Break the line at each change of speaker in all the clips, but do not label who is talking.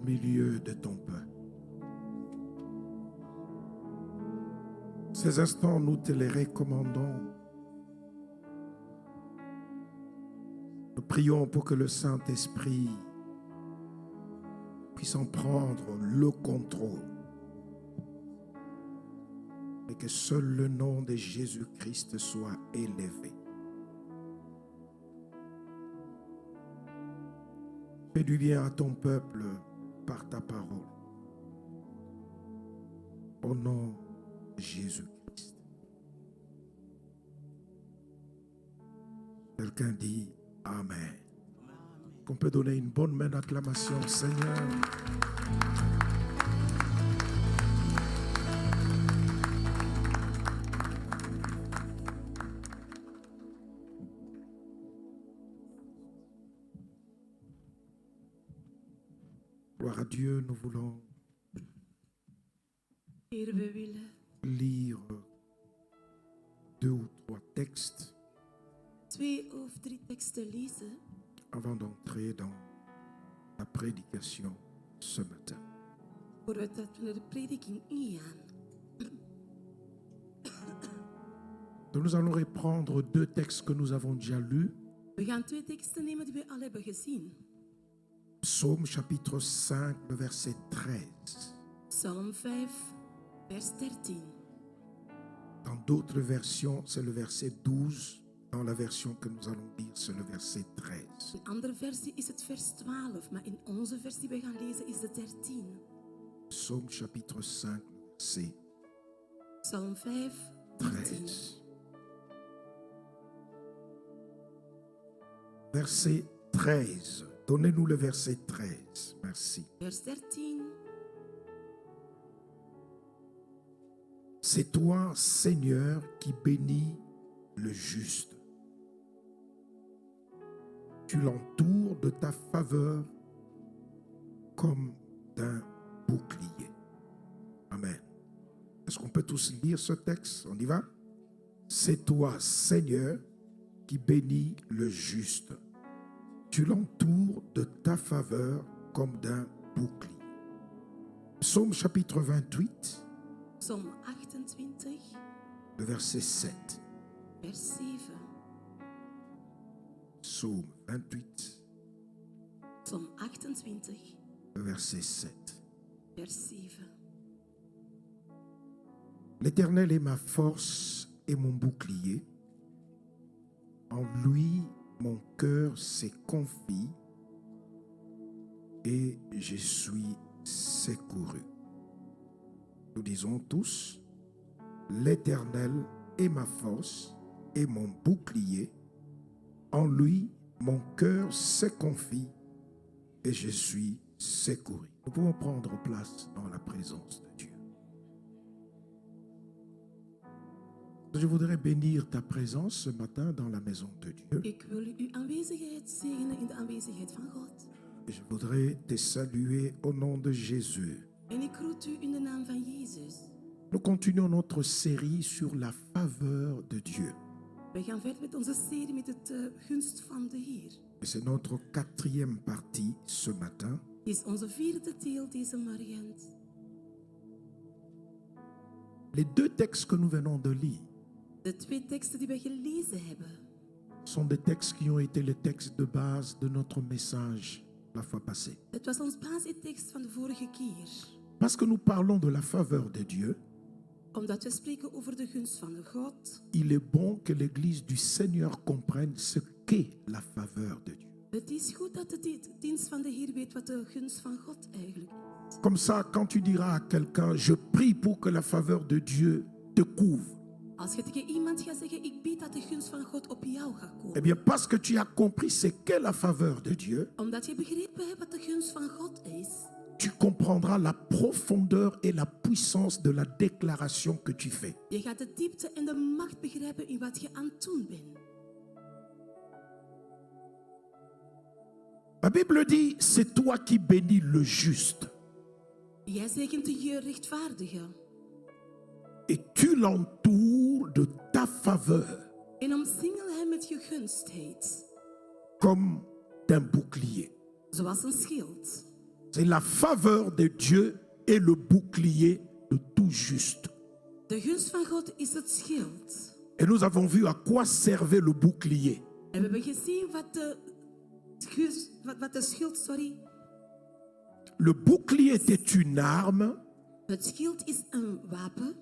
au milieu de ton peuple. Ces instants, nous te les recommandons. Nous prions pour que le Saint-Esprit puisse en prendre le contrôle et que seul le nom de Jésus-Christ soit élevé. Fais du bien à ton peuple par ta parole. Au nom de Jésus-Christ. Quelqu'un dit Amen. Qu'on peut donner une bonne main d'acclamation au Seigneur. Gloire à Dieu, nous voulons
Heer, we willen
lire 2 ou 3 textes
2 of 3 teksten lezen
avant d'entrer dans la prédication ce matin.
voordat we naar de prediking ingaan.
Donc nous allons reprendre 2 textes que nous avons déjà lus.
We gaan 2 teksten nemen die we al hebben gezien.
Psaume chapitre 5, le verset 13.
Psalm 5, vers 13.
Dans d'autres versions, c'est le verset 12. Dans la version que nous allons lire, c'est le verset 13.
In een andere versie is het vers 12, maar in onze versie die we gaan lezen is de 13.
Psaume chapitre 5, verset
Psalm 5, 13.
13. Verset 13. Donnez-nous le verset 13. Merci.
Vers 13.
C'est toi, Seigneur, qui bénis le juste. Tu l'entoures de ta faveur comme d'un bouclier. Amen. Est-ce qu'on peut tous lire ce texte? On y va? C'est toi, Seigneur, qui bénis le juste. Tu l'entoures de ta faveur comme d'un bouclier. Psaume chapitre 28,
Psalm 28,
le verset 7.
vers 7.
Psaume 28,
Psalm 28,
le verset 7.
vers 7.
L'Éternel est ma force et mon bouclier. En lui, mon cœur s'est confit et je suis secouru. Nous disons tous, l'Éternel est ma force et mon bouclier. En lui, mon cœur s'est confit et je suis secouru. Nous pouvons prendre place dans la présence de Dieu. Je voudrais bénir ta présence ce matin dans la maison de Dieu.
Ik wil uw aanwezigheid zegenen in de aanwezigheid van God.
Et je voudrais te saluer au nom de Jésus.
En ik groet u in de naam van Jezus.
Nous continuons notre série sur la faveur de Dieu.
Wij gaan verder met onze serie met het gunst van de Heer.
Et c'est notre 4e partie ce matin.
Dit is onze 4e deel deze morgen.
Les 2 textes que nous venons de lire
De 2 teksten die wij gelezen hebben,
sont des textes qui ont été les textes de base de notre message la fois passée.
het was ons basistekst van de vorige keer.
Parce que nous parlons de la faveur de Dieu,
Omdat we spreken over de gunst van God,
il est bon que l'Église du Seigneur comprenne ce qu'est la faveur de Dieu.
het is goed dat de dienst van de Heer weet wat de gunst van God eigenlijk is.
Comme ça, quand tu diras à quelqu'un, je prie pour que la faveur de Dieu te couvre,
Als je tegen iemand gaat zeggen, ik bid dat de gunst van God op jou gaat
eh
komen.
bien, parce que tu as compris ce qu'est la faveur de Dieu,
Omdat je begrepen hebt wat de gunst van God is,
tu comprendras la profondeur et la puissance de la déclaration que tu fais.
je gaat de diepte en de macht begrijpen in wat je aan het doen bent.
La Bible dit, c'est toi qui bénis le juste.
Jij zegent de rechtvaardige
Et tu l'entoures de ta faveur
en omsingel hem met je gunstheid,
comme d'un bouclier.
zoals een schild.
C'est la faveur de Dieu et le bouclier de tout juste.
De gunst van God is het schild.
Et nous avons vu à quoi servait le bouclier.
En we hebben gezien wat de schild,
Le bouclier était une arme
Het schild is een wapen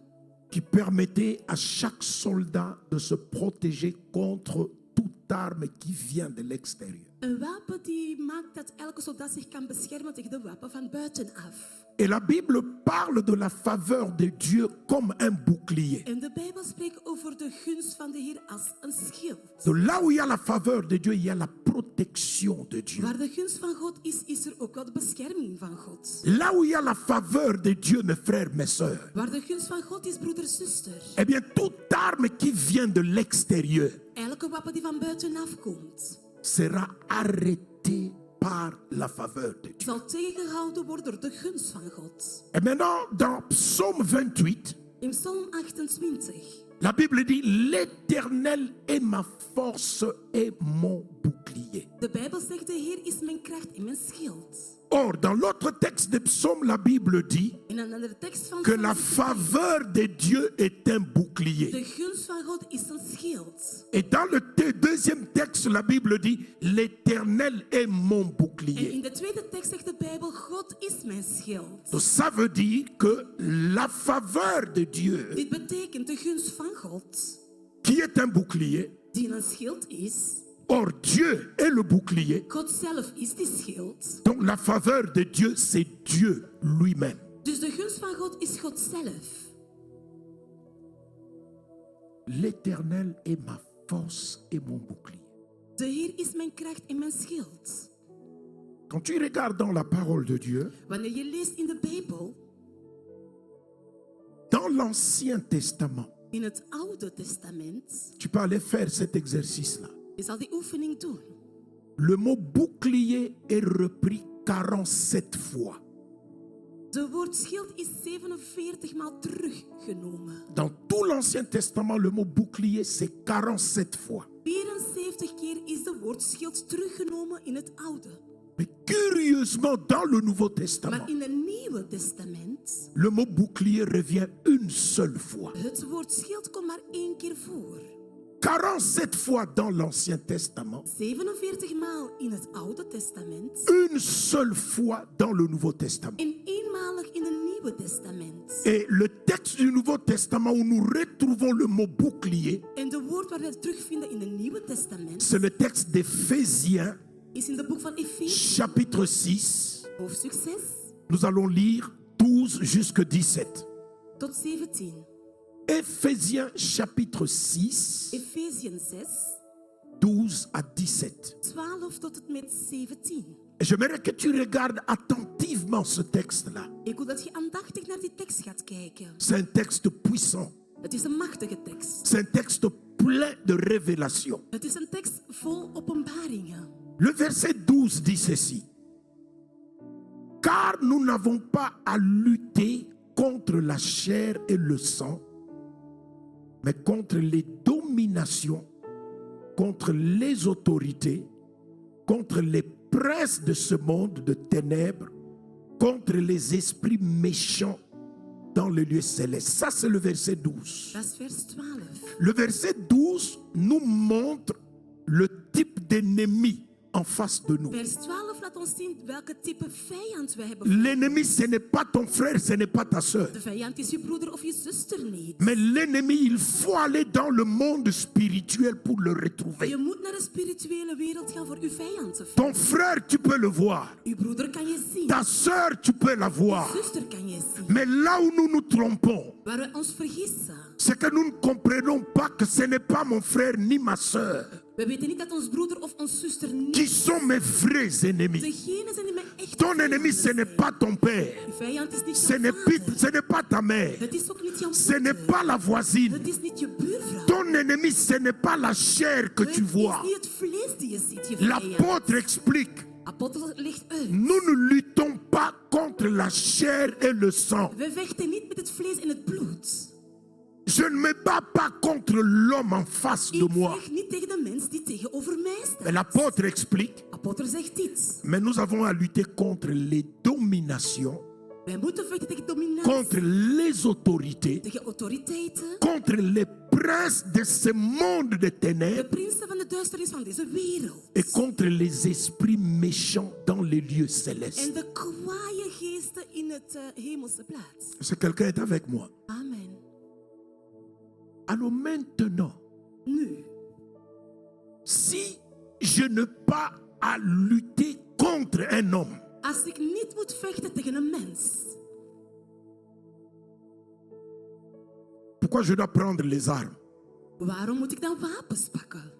qui permettait à chaque soldat de se protéger contre toute arme qui vient de l'extérieur.
Een wapen die maakt dat elke soldaat zich kan beschermen tegen de wapen van buitenaf.
Et la Bible parle de la faveur de Dieu comme un bouclier.
En de Bijbel spreekt over de gunst van de Heer als een schild.
Donc là où il y a la faveur de Dieu, il y a la protection de Dieu.
Waar de gunst van God is, is er ook wel de bescherming van God.
Là où il y a la faveur de Dieu, mes frères, mes sœurs,
Waar de gunst van God is, broeder, zuster.
eh bien, toute arme qui vient de l'extérieur
Elke wapen die van buitenaf komt,
sera arrêtée par la faveur de Dieu.
zal tegengehouden worden door de gunst van God.
Et maintenant, dans Psaume 28,
In Psalm 28,
la Bible dit, l'Éternel est ma force et mon bouclier.
de Bijbel zegt, de Heer is mijn kracht en mijn schild.
Or, dans l'autre texte de Psaume, la Bible dit
In een andere tekst van
que
Psalm
la faveur de Dieu est un bouclier.
de gunst van God is een schild.
Et dans le deuxième texte, la Bible dit, l'Éternel est mon
En
bouclier.
in de tweede tekst zegt de Bijbel, God is mijn schild.
Donc, ça veut dire que la faveur de Dieu,
Dit betekent de gunst van God,
qui est un bouclier,
die een schild is.
or Dieu est le bouclier.
God zelf is die schild.
Donc la faveur de Dieu, c'est Dieu lui-même.
Dus de gunst van God is God zelf.
L'Éternel est ma force et mon bouclier.
De Heer is mijn kracht en mijn schild.
Quand tu regardes dans la parole de Dieu,
Wanneer je leest in de Bijbel,
dans l'Ancien Testament,
in het Oude Testament,
tu peux aller faire cet exercice-là.
je zal die oefening doen.
Le mot bouclier est repris 47 fois.
De woord schild is 47 maal teruggenomen.
Dans tout l'Ancien Testament, le mot bouclier, c'est 47 fois.
74 keer is de woord schild teruggenomen in het Oude.
Mais curieusement, dans le Nouveau Testament,
Maar in het Nieuwe Testament,
le mot bouclier revient une seule fois.
het woord schild komt maar 1 keer voor.
47 fois dans l'Ancien Testament,
47 maal in het Oude Testament
une seule fois dans le Nouveau Testament.
en eenmalig in het Nieuwe Testament.
Et le texte du Nouveau Testament où nous retrouvons le mot bouclier,
En de woord waar we het terugvinden in het Nieuwe Testament
c'est le texte d'Éphésiens,
is in het boek van Efeze,
chapitre 6.
hoofdstuk 6
Nous allons lire 12 jusqu'à 17.
tot 17.
Éphésiens, chapitre 6,
Efeziën 6,
12 à 17.
12 tot het met 17.
Et j'aimerais que tu regardes attentivement ce texte-là.
Ik wil dat je aandachtig naar die tekst gaat kijken.
C'est un texte puissant.
Het is een machtige tekst.
C'est un texte plein de révélations.
Het is een tekst vol openbaringen.
Le verset 12 dit ceci. Car nous n'avons pas à lutter contre la chair et le sang, mais contre les dominations, contre les autorités, contre les princes de ce monde de ténèbres, contre les esprits méchants dans les lieux célestes. Ça, c'est le verset 12.
Dat is vers 12.
Le verset 12 nous montre le type d'ennemi en face de nous.
Vers 12 laat ons zien welke type vijand wij hebben.
L'ennemi, ce n'est pas ton frère, ce n'est pas ta soeur.
De vijand is je broeder of je zuster niet.
Mais l'ennemi, il faut aller dans le monde spirituel pour le
Je
retrouver.
moet naar de spirituele wereld gaan voor uw vijand te vinden.
Ton frère, tu peux le voir.
Uw broeder kan je zien.
Ta soeur, tu peux la voir.
Uw zuster kan je zien.
Mais là où nous nous trompons,
Waar we ons vergissen.
c'est que nous ne comprenons pas que ce n'est pas mon frère ni ma soeur
We weten niet dat ons broeder of ons zuster niet
qui sont mes vrais ennemis.
degene zijn die mij echt
Ton ennemi, ce n'est pas ton père.
Uw vijand is niet
Ce
jouw
n'est
vader.
ce n'est pas ta mère.
Het is ook niet jouw
Ce n'est
moeder.
pas la voisine.
Het is niet je buurvrouw.
Ton ennemi, ce n'est pas la chair que tu
Het
vois.
is niet het vlees die je ziet, je vijand.
L'apôtre explique,
Apostel legt uit.
nous ne luttons pas contre la chair et le sang.
We vechten niet met het vlees en het bloed.
Je ne me bats pas contre l'homme en face de
Ik
moi.
vecht niet tegen de mens die tegenover mij
Mais
staat.
l'apôtre explique,
Apollo zegt dit.
Mais nous avons à lutter contre les dominations,
Wij moeten vechten tegen dominantie,
contre les autorités,
tegen autoriteiten,
contre les princes de ce monde de
de
ténèbres
prinsen van de duisternis van deze wereld.
et contre les esprits méchants dans les lieux célestes.
En de kwaaie geesten in het hemelse plaats.
Est-ce que quelqu'un est avec moi?
Amen.
Alors maintenant,
Nu,
si je n'ai pas à lutter contre un homme,
als ik niet moet vechten tegen een mens,
pourquoi je dois prendre les armes?
waarom moet ik dan wapens pakken?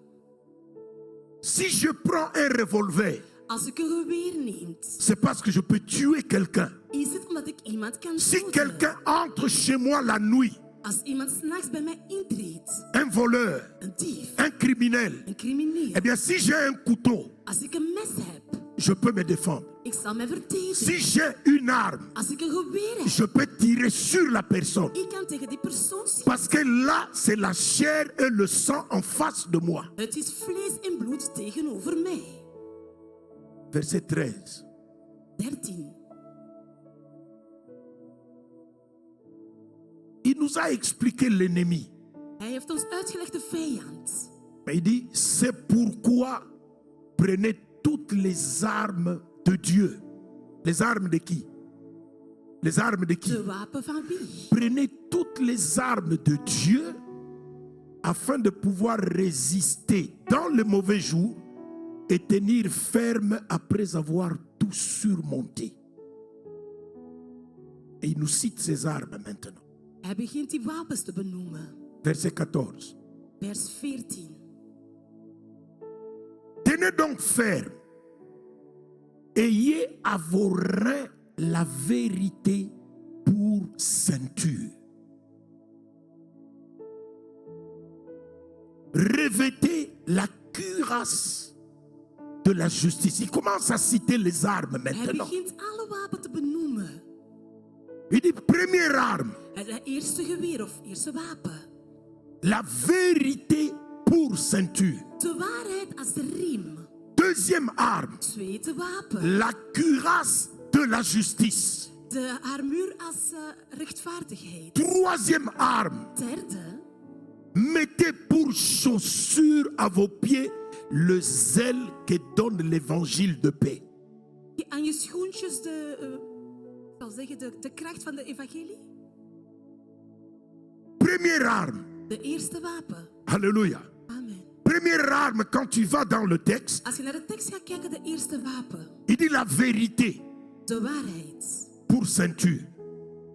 Si je prends un revolver,
Als ik een geweer neem,
c'est parce que je peux tuer quelqu'un.
is het omdat ik iemand kan
Si
doden.
quelqu'un entre chez moi la nuit,
Als iemand 's nachts bij mij intreedt,
un voleur,
een dief,
un criminel,
een crimineel,
eh bien si j'ai un couteau,
als ik een mes heb,
je peux me défendre.
ik zal mij verdedigen.
Si j'ai une arme,
Als ik een geweer heb,
je peux tirer sur la personne.
ik kan tegen die persoon schieten.
Parce que là, c'est la chair et le sang en face de moi.
Het is vlees en bloed tegenover mij.
Verset 13.
13.
Il nous a expliqué l'ennemi.
Hij heeft ons uitgelegd de vijand.
Mais il dit, c'est pourquoi prenez toutes les armes de Dieu. Les armes de qui? Les armes de qui?
De wapen van wie?
Prenez toutes les armes de Dieu afin de pouvoir résister dans le mauvais jour et tenir ferme après avoir tout surmonté. Et il nous cite ces armes maintenant.
Hij begint die wapens te benoemen.
Verset 14.
Vers 14.
Tenez donc ferme. Ayez à vos reins la vérité pour ceinture. Revêtez la cuirasse de la justice. Il commence à citer les armes
Hij
maintenant.
begint alle wapens te benoemen.
Il dit première arme,
Het eerste geweer of eerste wapen.
la vérité pour ceinture.
De waarheid als de riem.
Deuxième arme,
Tweede wapen.
la cuirasse de la justice.
De armuur als rechtvaardigheid.
Troisième arme,
Derde.
mettez pour chaussure à vos pieds le zèle que donne l'évangile de paix.
Aan je schoentjes ik zal zeggen de kracht van de evangelie.
Première arme,
De eerste wapen.
alléluia.
Amen.
Première arme, quand tu vas dans le texte,
Als je naar de tekst gaat kijken, de eerste wapen.
il dit la vérité
De waarheid.
pour ceinture.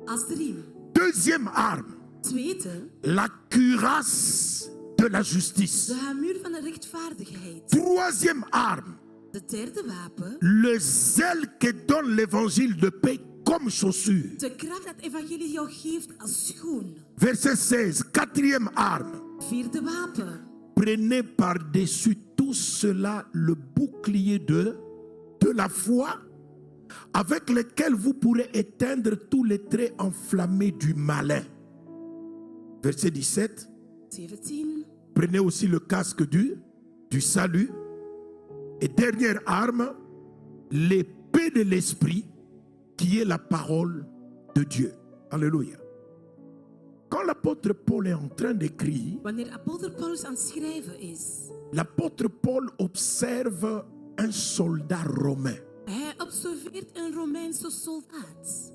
Als de riem.
Deuxième arme,
Tweede.
la cuirasse de la justice.
De armuur van de rechtvaardigheid.
Troisième arme,
De derde wapen.
le zèle que donne l'évangile de paix comme chaussure.
De kracht dat evangelie jou geeft als schoen.
Verset 16, quatrième arme.
Vierde wapen.
Prenez par-dessus tout cela le bouclier de la foi, avec lequel vous pourrez éteindre tous les traits enflammés du malin. Verset 17.
17.
Prenez aussi le casque du salut. Et dernière arme, l'épée de l'esprit, qui est la parole de Dieu. Alléluia. Quand l'apôtre Paul est en train d'écrire,
Wanneer apostel Paulus aan het schrijven is,
l'apôtre Paul observe un soldat romain.
hij observeert een Romeinse soldaat.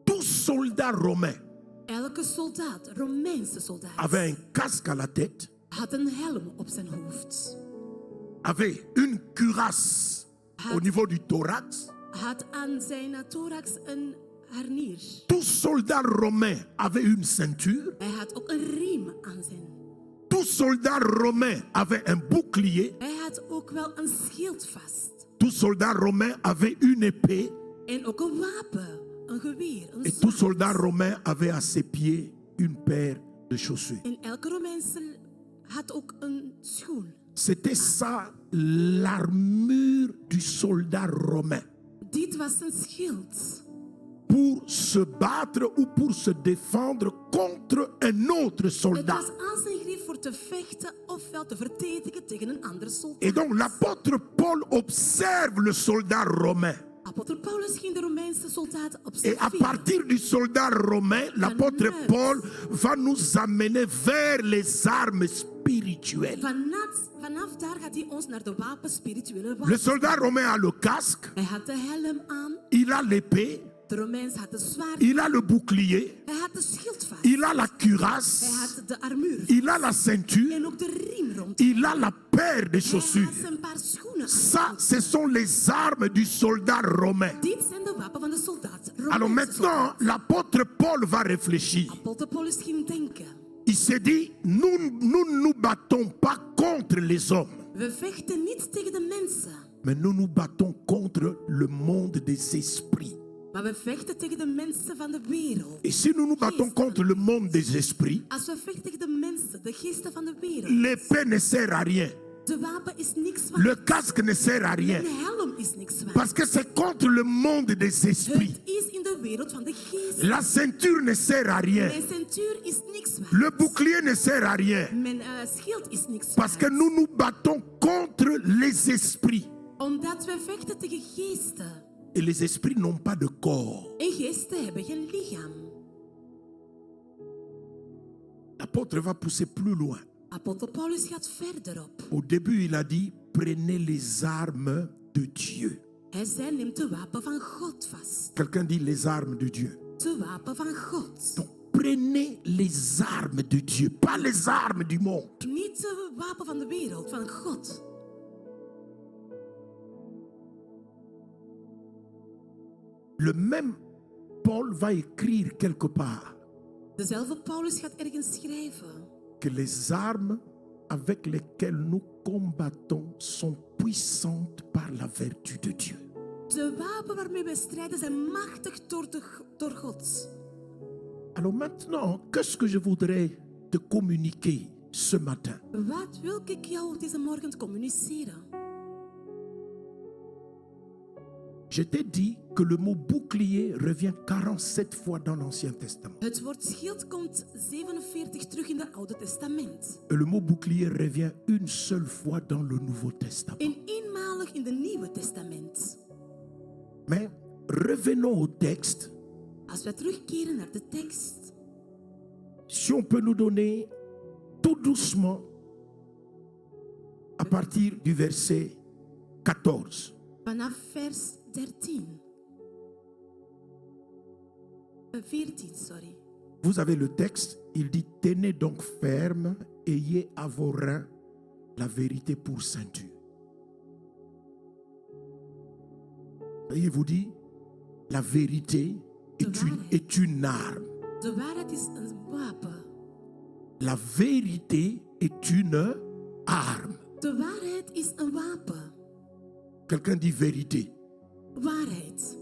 Tout soldat romain
Elke soldaat, Romeinse soldaat,
avait un casque à la tête,
had een helm op zijn hoofd.
avait une cuirasse au niveau du thorax.
Had aan zijn thorax een harnier.
Tout soldat romain avait une ceinture.
Hij had ook een riem aan zijn.
Tout soldat romain avait un bouclier.
Hij had ook wel een schild vast.
Tout soldat romain avait une épée.
En ook een wapen, een geweer, een
Et tout
zwaard.
soldat romain avait à ses pieds une paire de chaussures.
En elke Romeinse had ook een schoen.
C'était ça l'armure du soldat romain.
Dit was zijn schild.
Pour se battre ou pour se défendre contre un autre
Het
soldat.
was aan zijn grief voor voor te vechten ofwel te verdedigen tegen een andere soldaat.
Et donc l'apôtre Paul observe le soldat romain.
Apostel Paulus ging de Romeinse soldaten
Et à
observeren.
partir du soldat romain, l'apôtre Paul va nous amener vers les armes spirituelles.
Vanaf daar gaat hij ons naar de wapens, spirituele
Le
wapens.
soldat romain a le casque,
Hij had de helm aan,
il a l'épée,
de Romeins had de zwaard,
il a le bouclier,
hij had de schild vast,
il a la
hij
cuirasse,
had de armuur
il a la ceinture,
en ook de riem rond.
il a la paire de
Hij
chaussures.
had zijn paar schoenen
Ça,
aan.
ce sont les armes du soldat romain.
Dit zijn de wapens van de soldaat.
Alors maintenant, l'apôtre Paul va réfléchir.
Apostel Paulus ging denken.
Il s'est dit, nous ne nous battons pas contre les hommes,
We vechten niet tegen de mensen,
mais nous nous battons contre le monde des esprits.
maar we vechten tegen de mensen van de wereld.
Et si nous nous battons contre le monde des esprits,
Als we vechten tegen de mensen, de geesten van de wereld,
l'épée ne sert à rien.
de wapen is niks waard.
Le casque ne sert à rien.
Een helm is niks waard.
Parce que c'est contre le monde des esprits.
Het is in de wereld van de geest.
La ceinture ne sert à rien.
Mijn centuur is niks waard.
Le bouclier ne sert à rien.
Mijn schild is niks
Parce que
waard.
nous nous battons contre les esprits.
Omdat we vechten tegen geesten.
Et les esprits n'ont pas de corps.
En geesten hebben geen lichaam.
L'apôtre va pousser plus loin.
Apostel Paulus gaat verder op.
Au début, il a dit, prenez les armes de Dieu.
Hij zei, neem de wapen van God vast.
Quelqu'un dit les armes de Dieu.
De wapen van God.
Donc, prenez les armes de Dieu, pas les armes du monde.
Niet de wapen van de wereld, van God.
Le même Paul va écrire quelque part
Dezelfde Paulus gaat ergens schrijven
que les armes avec lesquelles nous combattons sont puissantes par la vertu de Dieu.
de wapen waarmee wij strijden zijn machtig door God.
Alors maintenant, qu'est-ce que je voudrais te communiquer ce matin?
Wat wil ik jou deze morgen communiceren?
Je t'ai dit que le mot bouclier revient 47 fois dans l'Ancien Testament.
Het woord schild komt 47 terug in het Oude Testament.
Et le mot bouclier revient une seule fois dans le Nouveau Testament.
En eenmalig in het Nieuwe Testament.
Mais revenons au texte.
Als we terugkeren naar de tekst.
Si on peut nous donner tout doucement à partir du verset 14.
Vanaf vers 13. 14, sorry.
Vous avez le texte, il dit, tenez donc ferme, ayez à vos reins la vérité pour ceinture. Et il vous dit, la vérité est une arme.
De waarheid is een wapen.
La vérité est une arme.
De waarheid is een wapen.
Quelqu'un dit vérité.
Waarheid.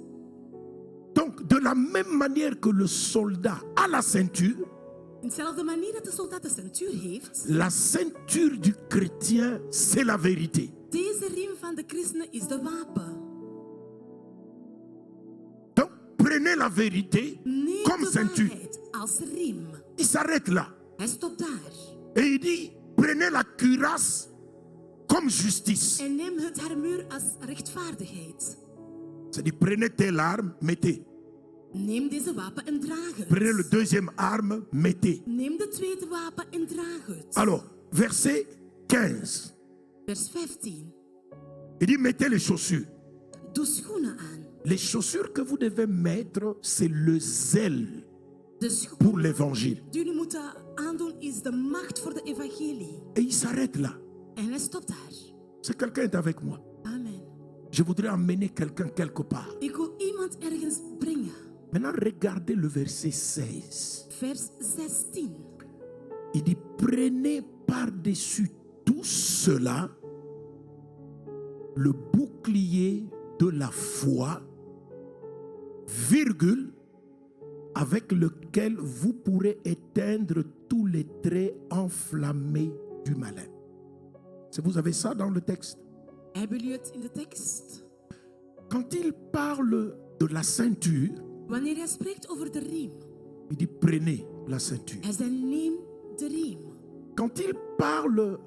Donc, de la même manière que le soldat a la ceinture,
In dezelfde manier dat de soldaat de centuur heeft,
la ceinture du chrétien, c'est la vérité.
deze riem van de christenen is de wapen.
Donc, prenez la vérité
Neem
comme
de
ceinture.
waarheid als riem.
Il s'arrête là.
Hij stopt daar.
Et il dit, prenez la cuirasse comme justice.
En neem het armuur als rechtvaardigheid.
C'est-à-dire, prenez telle arme, mettez.
Neem deze wapen en draag het.
Prenez le deuxième arme, mettez.
Neem de tweede wapen en draag het.
Alors, verset 15.
Vers 15.
Il dit, mettez les chaussures.
Doe schoenen aan.
Les chaussures que vous devez mettre, c'est le zèle
De schoenen
pour l'évangile.
die jullie moeten aandoen is de macht voor de evangelie.
Et il s'arrête là.
En hij stopt daar.
Si quelqu'un est avec moi,
Amen.
je voudrais emmener quelqu'un quelque part.
Ik wil iemand ergens brengen.
Maintenant, regardez le verset 16.
Vers 16.
Il dit, prenez par-dessus tout cela le bouclier de la foi, virgule, avec lequel vous pourrez éteindre tous les traits enflammés du malin. Si vous avez ça dans le texte.
Hebben jullie het in de tekst?
Quand il parle de la ceinture,
Wanneer hij spreekt over de riem,
il dit, prenez la ceinture.
hij zei neem de riem.
quand il parle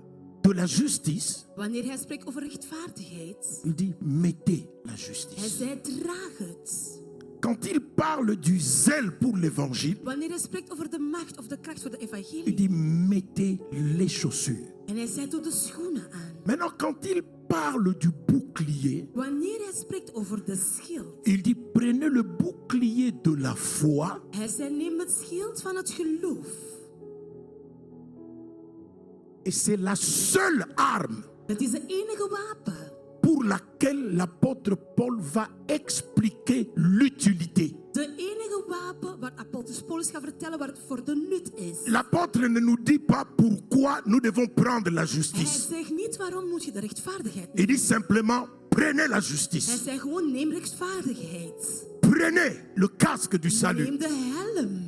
de la justice,
Wanneer hij spreekt over rechtvaardigheid,
il dit mettez la
hij
justice.
zei draag het.
Quand il parle du zèle pour l'évangile,
Wanneer hij spreekt over de macht of de kracht voor de
il
evangelie,
dit mettez les chaussures.
en hij zei doe de schoenen aan.
Maintenant, quand il parle du bouclier,
Wanneer hij spreekt over de schild,
il dit prenez le bouclier de la foi
hij zei neem het schild van het geloof.
et c'est la seule arme
Het is de enige wapen
pour laquelle l'apôtre Paul va expliquer l'utilité.
de enige wapen waar apostel Paulus gaat vertellen waar het voor de nut is.
L'apôtre ne nous dit pas pourquoi nous devons prendre la
Hij
justice.
zegt niet waarom moet je de rechtvaardigheid
Il
nemen.
dit simplement prenez la
Hij
justice.
zegt gewoon neem rechtvaardigheid.
Prenez le casque du salut.
Neem de helm.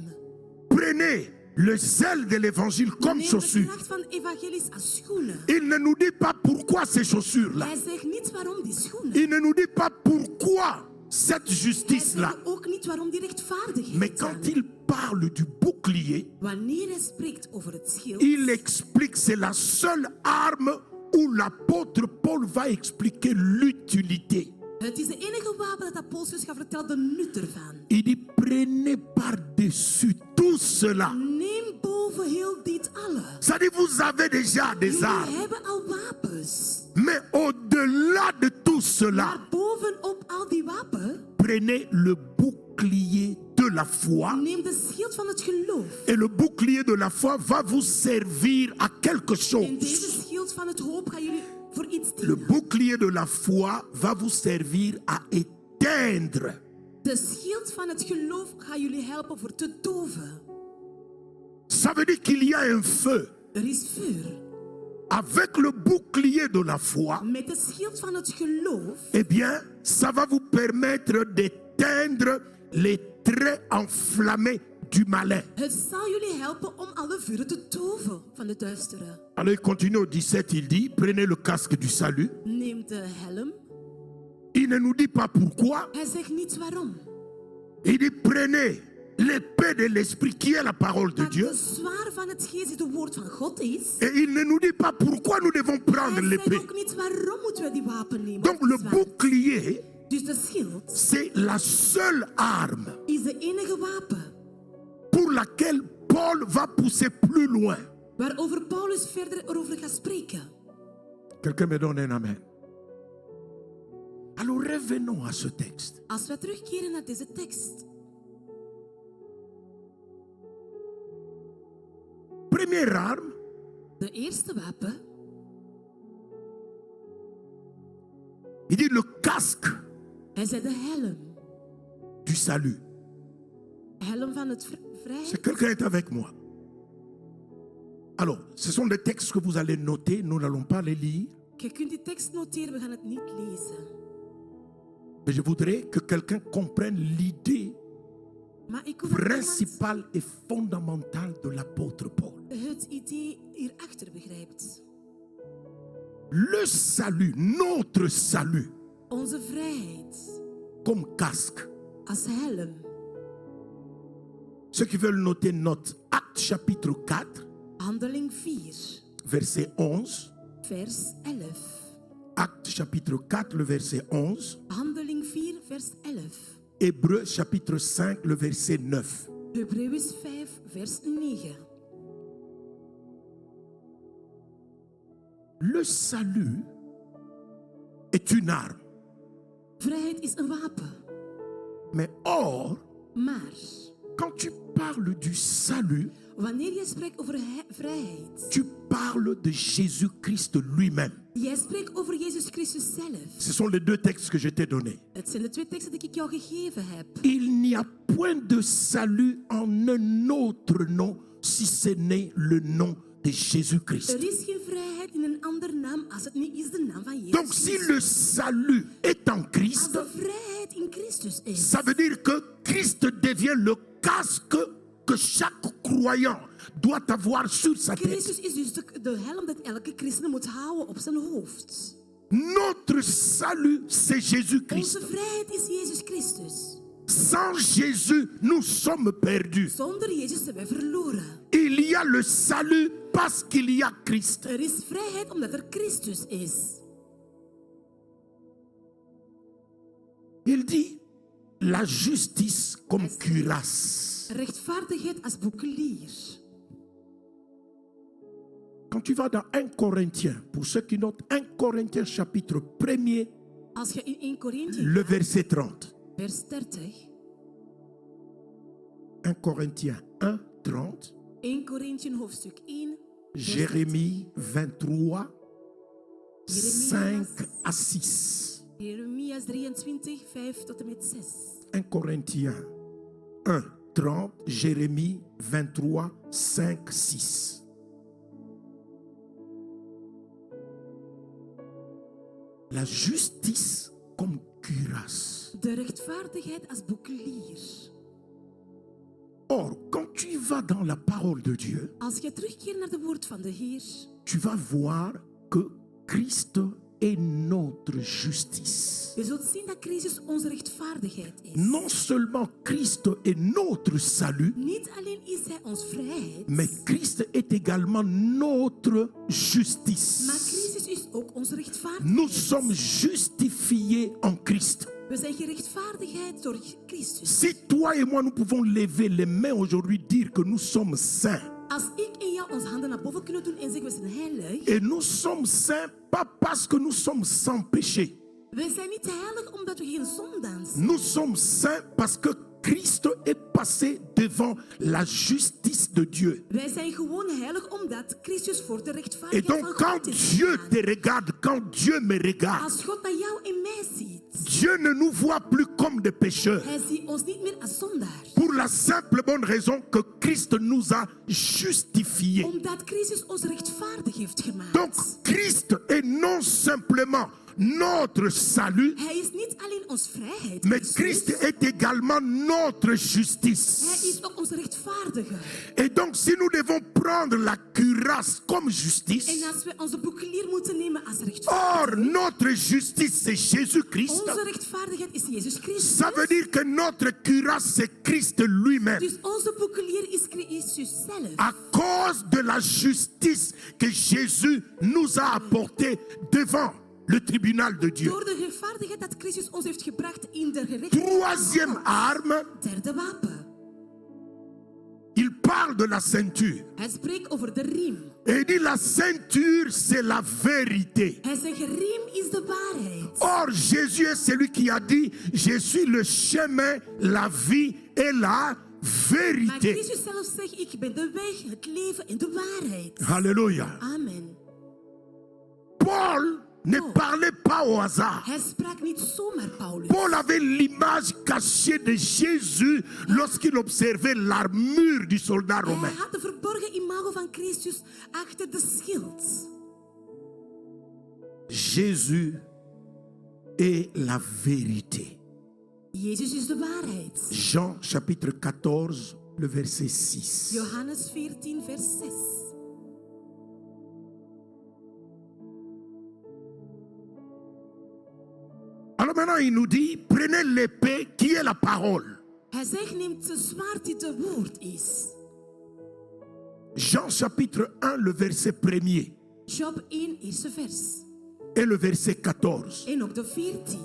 Prenez le zèle de l'évangile comme
Neem de
chaussures.
kracht van evangelis als schoenen.
Il ne nous dit pas pourquoi ces chaussures-là.
Hij zegt niet waarom die schoenen.
Il ne nous dit pas pourquoi cette
Hij
justice-là.
zegt ook niet waarom die
Mais
rechtvaardigheid
quand
zijn.
il parle du bouclier,
Wanneer hij spreekt over het schild,
il explique, c'est la seule arme où l'apôtre Paul va expliquer l'utilité.
het is de enige wapen dat Paulus gaat vertellen de nut ervan.
Il dit prenez par-dessus tout cela.
Neem boven heel dit alle.
Ça dit vous avez déjà des
Jullie
armes.
hebben al wapens.
Mais au-delà de tout cela,
Maar bovenop al die wapen,
prenez le bouclier de la foi.
neem de schild van het geloof.
Et le bouclier de la foi va vous servir à quelque
En
chose.
deze schild van het hoop gaan jullie voor iets
Le
dienen.
bouclier de la foi va vous servir à éteindre
De schild van het geloof gaat jullie helpen voor te doven.
Ça veut dire qu'il y a un feu.
Er is vuur.
Avec le bouclier de la foi,
Met de schild van het geloof,
eh bien, ça va vous permettre d'éteindre les traits enflammés du malin.
het zal jullie helpen om alle vuren te doven van de duistere.
Alors il continue au 17, il dit, prenez le casque du salut.
Neem de helm.
Il ne nous dit pas pourquoi.
Hij zegt niet waarom.
Il dit, prenez l'épée de l'esprit qui est la parole de
Maar
Dieu.
de zwaar van het geest die het woord van God is.
Et il ne nous dit pas pourquoi nous devons prendre
Hij zegt
l'épée.
ook niet waarom moeten we die wapen nemen.
Donc
het
le
zwaard.
bouclier,
Dus de schild
c'est la seule arme
is de enige wapen
pour laquelle Paul va pousser plus loin.
waarover Paulus verder erover gaat spreken.
Quelqu'un me donne un amen. Alors revenons à ce texte.
Als we terugkeren naar deze tekst.
Première arme,
De eerste wapen
il dit le casque
hij zei de helm.
du salut.
Helm van het
Si
vrijheid.
quelqu'un est avec moi. Alors, ce sont des textes que vous allez noter, nous n'allons pas les lire.
Je kunt die tekst noteren, we gaan het niet lezen.
Mais je voudrais que quelqu'un comprenne l'idée
Maar ik hoef dat iemand
principale et fondamentale de l'apôtre Paul.
het idee hierachter begrijpt.
Le salut, notre salut,
Onze vrijheid
comme casque.
als helm.
Ceux qui veulent noter note, Acte chapitre 4,
Handeling 4,
verset 11.
vers 11.
Acte chapitre 4, le verset 11.
Handeling 4, vers 11.
Hébreux chapitre 5, le verset 9.
Hebreeën 5, vers 9.
Le salut est une arme.
Vrijheid is een wapen.
Mais or,
Maar
quand tu parles du salut,
wanneer je spreekt over vrijheid,
tu parles de Jésus-Christ lui-même.
jij spreekt over Jezus Christus zelf.
Ce sont les deux textes que je t'ai donnés.
Het zijn de twee teksten die ik jou gegeven heb.
Il n'y a point de salut en un autre nom si ce n'est le nom de Jésus-Christ.
Er is geen vrijheid in een andere naam als het niet is de naam van Jezus
Donc si
Christus.
le salut est en
Als
Christ,
de vrijheid in Christus is,
ça veut dire que Christ devient le casque que chaque croyant doit avoir sur sa tête.
Christus is dus de helm dat elke christen moet houden op zijn hoofd.
Notre salut, c'est Jésus-Christ.
Onze vrijheid is Jezus Christus.
Sans Jésus, nous sommes perdus.
Zonder Jezus zijn wij verloren.
Il y a le salut parce qu'il y a Christ.
Er is vrijheid omdat er Christus is.
Il dit la justice comme cuirasse.
Rechtvaardigheid als boekelier.
Quand tu vas dans 1 Corinthiens, pour ceux qui notent 1 Corinthiens chapitre 1er,
Als je in 1 Korinthe
le verset 30.
vers 30.
1 Corinthiens 1, 30.
1 Korinthe hoofdstuk 1.
Jérémie 23, 5 à 6.
Jeremias 23, 5 tot en met 6.
1 Corinthiens 1, 30. Jérémie 23, 5, 6. La justice comme cuirasse.
De rechtvaardigheid als boekelier.
Or, quand tu vas dans la parole de Dieu,
Als je terugkeert naar de woord van de Heer,
tu vas voir que Christ est notre justice.
je zult zien dat Christus onze rechtvaardigheid is.
Non seulement Christ est notre salut,
Niet alleen is hij ons vrijheid,
mais Christ est également notre
maar
justice.
Christus is ook onze rechtvaardigheid.
Nous sommes justifiés en Christ.
We zijn gerechtvaardigheid door Christus.
Si toi et moi nous pouvons lever les mains aujourd'hui, dire que nous sommes saints,
Als ik en jou onze handen naar boven kunnen doen en zeggen we zijn heilig,
et nous sommes saints pas parce que nous sommes sans péché,
wij zijn niet heilig omdat we geen zondaar zijn.
nous sommes saints parce que Christ est passé devant la justice de Dieu.
Wij zijn gewoon heilig omdat Christus voor de
Et
rechtvaardigheid
donc
van
quand
God is
Dieu
gegaan.
te regarde, quand Dieu me regarde,
Als God naar jou en mij ziet,
Dieu ne nous voit plus comme des pécheurs.
hij ziet ons niet meer als zondaar.
Pour la simple bonne raison que Christ nous a justifiés.
Omdat Christus ons rechtvaardig heeft gemaakt.
Donc Christ est non simplement notre salut,
Hij is niet alleen ons vrijheid,
mais Christ est également notre
hij
justice.
is ook onze rechtvaardige.
Et donc si nous devons prendre la cuirasse comme
En
justice,
als we onze boekelier moeten nemen als
or
rechtvaardige,
notre justice c'est Jésus-Christ,
onze rechtvaardigheid is Jezus Christus.
ça veut dire que notre cuirasse c'est Christ lui-même.
Dus onze boekelier is Christus zelf.
À cause de la justice que Jésus nous a apportée devant le tribunal de Dieu.
Door de rechtvaardigheid dat Christus ons heeft gebracht in de gerechtigheid.
Troisième arme,
Derde wapen.
il parle de la ceinture.
Hij spreekt over de riem.
Et il dit la ceinture c'est la vérité.
Hij zegt, riem is de waarheid.
Or Jésus est celui qui a dit, je suis le chemin, la vie et la
Maar
vérité.
Christus zelf zegt, ik ben de weg, het leven en de waarheid.
Alléluia.
Amen.
Paul ne parlait pas au hasard.
Hij sprak niet zomaar, Paulus.
Paul avait l'image cachée de Jésus lorsqu'il observait l'armure du soldat romain.
Hij had de verborgen imago van Christus achter de schild.
Jésus est la vérité.
Jezus is de waarheid.
Jean chapitre 14, le verset 6.
Johannes 14, vers 6.
Alors maintenant, il nous dit, prenez l'épée qui est la parole.
Hij zegt, neemt de zwaard die de woord is.
Jean chapitre 1, le verset 1er
Job 1, eerste vers.
et le verset 14.
En ook de 14.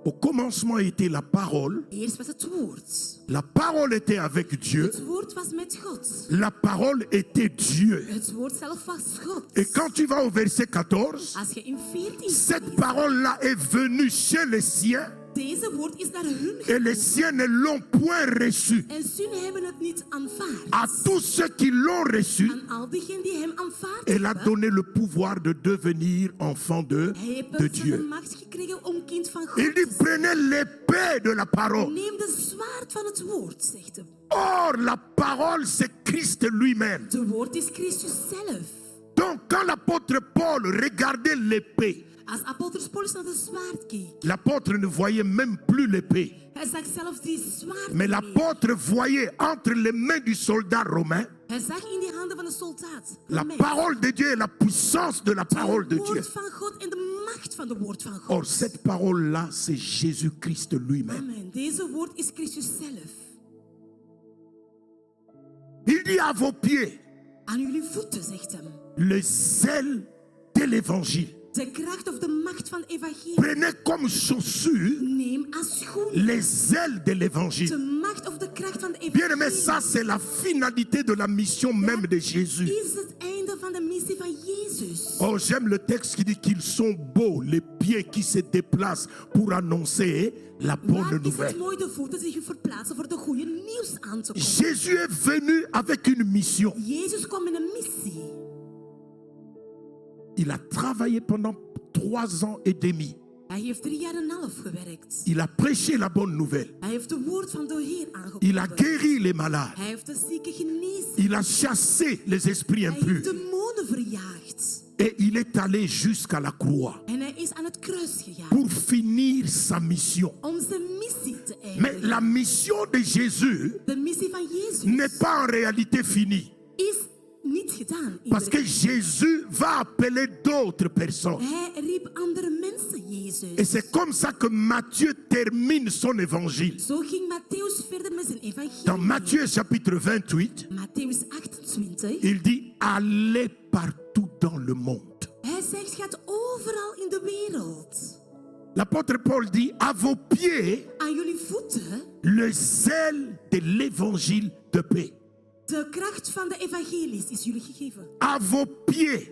Au commencement était la parole.
Eerst was het woord.
La parole était avec Dieu.
Het woord was met God.
La parole était Dieu.
Het woord zelf was God.
Et quand tu vas au verset 14,
Als je in 14
cette
leest,
parole-là est venue chez les siens
deze woord is naar hun
et les
gekomen.
siens ne l'ont point reçu.
En hun hebben het niet
À
aanvaard.
tous ceux qui l'ont reçu,
Aan al diegenen die hem aanvaard
elle a
hebben,
donné le pouvoir de devenir enfant de
hij heeft
de
de
Dieu.
macht gekregen om kind van
Il
God
dit,
te zijn.
prenez l'épée de la parole.
Neem de zwaard van het woord, zegt hij.
Or, la parole, c'est Christ lui-même.
De woord is Christus zelf.
Donc, quand l'apôtre Paul regardait l'épée,
Als apostel Paulus naar de zwaard keek,
l'apôtre ne voyait même plus l'épée.
hij zag zelf die zwaard
Mais
niet meer.
l'apôtre voyait entre les mains du soldat romain
Hij zag in die handen van de soldaat
la
Amen.
parole de Dieu et la puissance de la parole de
Het
Dieu.
woord van God en de macht van de woord van God.
Or, cette parole-là, c'est Jésus-Christ lui-même.
Amen. Deze woord is Christus zelf.
Il dit à vos pieds,
Aan jullie voeten, zegt hem.
Le zèle de l'évangile.
De kracht of de macht van evangelie.
Prenez comme chaussure
Neem als schoen
les ailes de l'évangile.
de macht of de kracht van de
Bien aimé,
evangelie.
ça c'est la finalité de la mission même de Jésus.
Is het einde van de missie van Jezus.
Oh, j'aime le texte qui dit qu'ils sont beaux, les pieds qui se déplacent pour annoncer la bonne
Maar is
nouvelle.
het mooi de voeten zich verplaatsen voor de goede nieuws aan te komen.
Jésus est venu avec une mission.
Jezus kwam met een missie.
Il a travaillé pendant 3 ans et demi.
Hij heeft 3 jaar en een half gewerkt.
Il a prêché la bonne nouvelle.
Hij heeft het woord van de Heer
Il a
aangekondigd.
guéri les malades.
Hij heeft de zieken genezen.
Il a chassé les esprits
Hij heeft
impurs.
demonen verjaagd.
Et il est allé jusqu'à la croix
En hij is aan het kruis gegaan.
pour finir sa mission.
Om zijn missie te
Mais
eindigen.
la mission de Jésus
De missie van Jezus
n'est pas en réalité finie.
is niet gedaan.
Parce que Jésus va appeler d'autres personnes.
Hij riep andere mensen, Jezus.
Et c'est comme ça que Matthieu termine son évangile.
Zo ging Matthäus verder met zijn evangelie.
Dans Matthieu chapitre 28,
Matthäus 28.
il dit allez partout dans le monde.
Hij zegt, gaat overal in de wereld.
L'apôtre Paul dit à vos pieds
Aan jullie voeten
le zèle de l'évangile de paix.
de kracht van de evangelies is jullie gegeven.
À vos pieds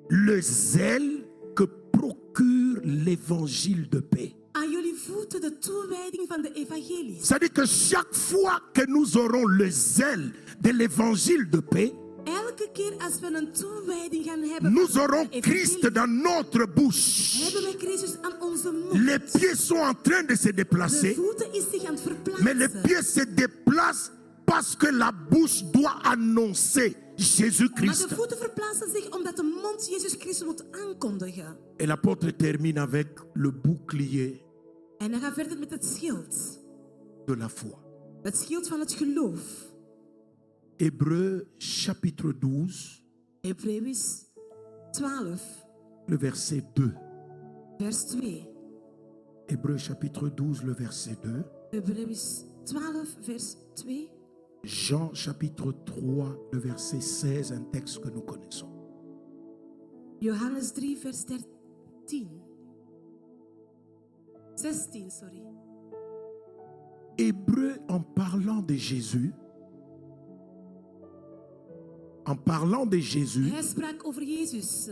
le zèle que procure l'évangile de paix.
Aan jullie voeten de toewijding van de evangelies.
C'est-à-dire que chaque fois que nous aurons le zèle de l'évangile de paix,
Elke keer als we een toewijding gaan hebben
nous
van
aurons
de
Christ
evangelie,
dans notre bouche.
hebben wij Christus aan onze mond.
Les pieds sont en train de se
De
déplacer,
voeten is zich aan het
mais les
verplaatsen.
pieds se déplacent parce que la bouche doit annoncer
Maar
Jésus-Christ.
de voeten verplaatsen zich omdat de mond Jezus Christus moet aankondigen.
Et l'apôtre termine avec le bouclier
En dan gaat verder met het schild.
de la foi.
Het schild van het geloof.
Hébreux chapitre 12,
Hebreeën 12,
le verset 2.
vers 2.
Hébreux chapitre 12, le verset 2.
Hebreeën 12, vers 2.
Jean chapitre 3, le verset 16, un texte que nous connaissons.
Johannes 3, vers 13. 16, sorry.
Hébreux, en parlant de Jésus,
Hij sprak over Jezus.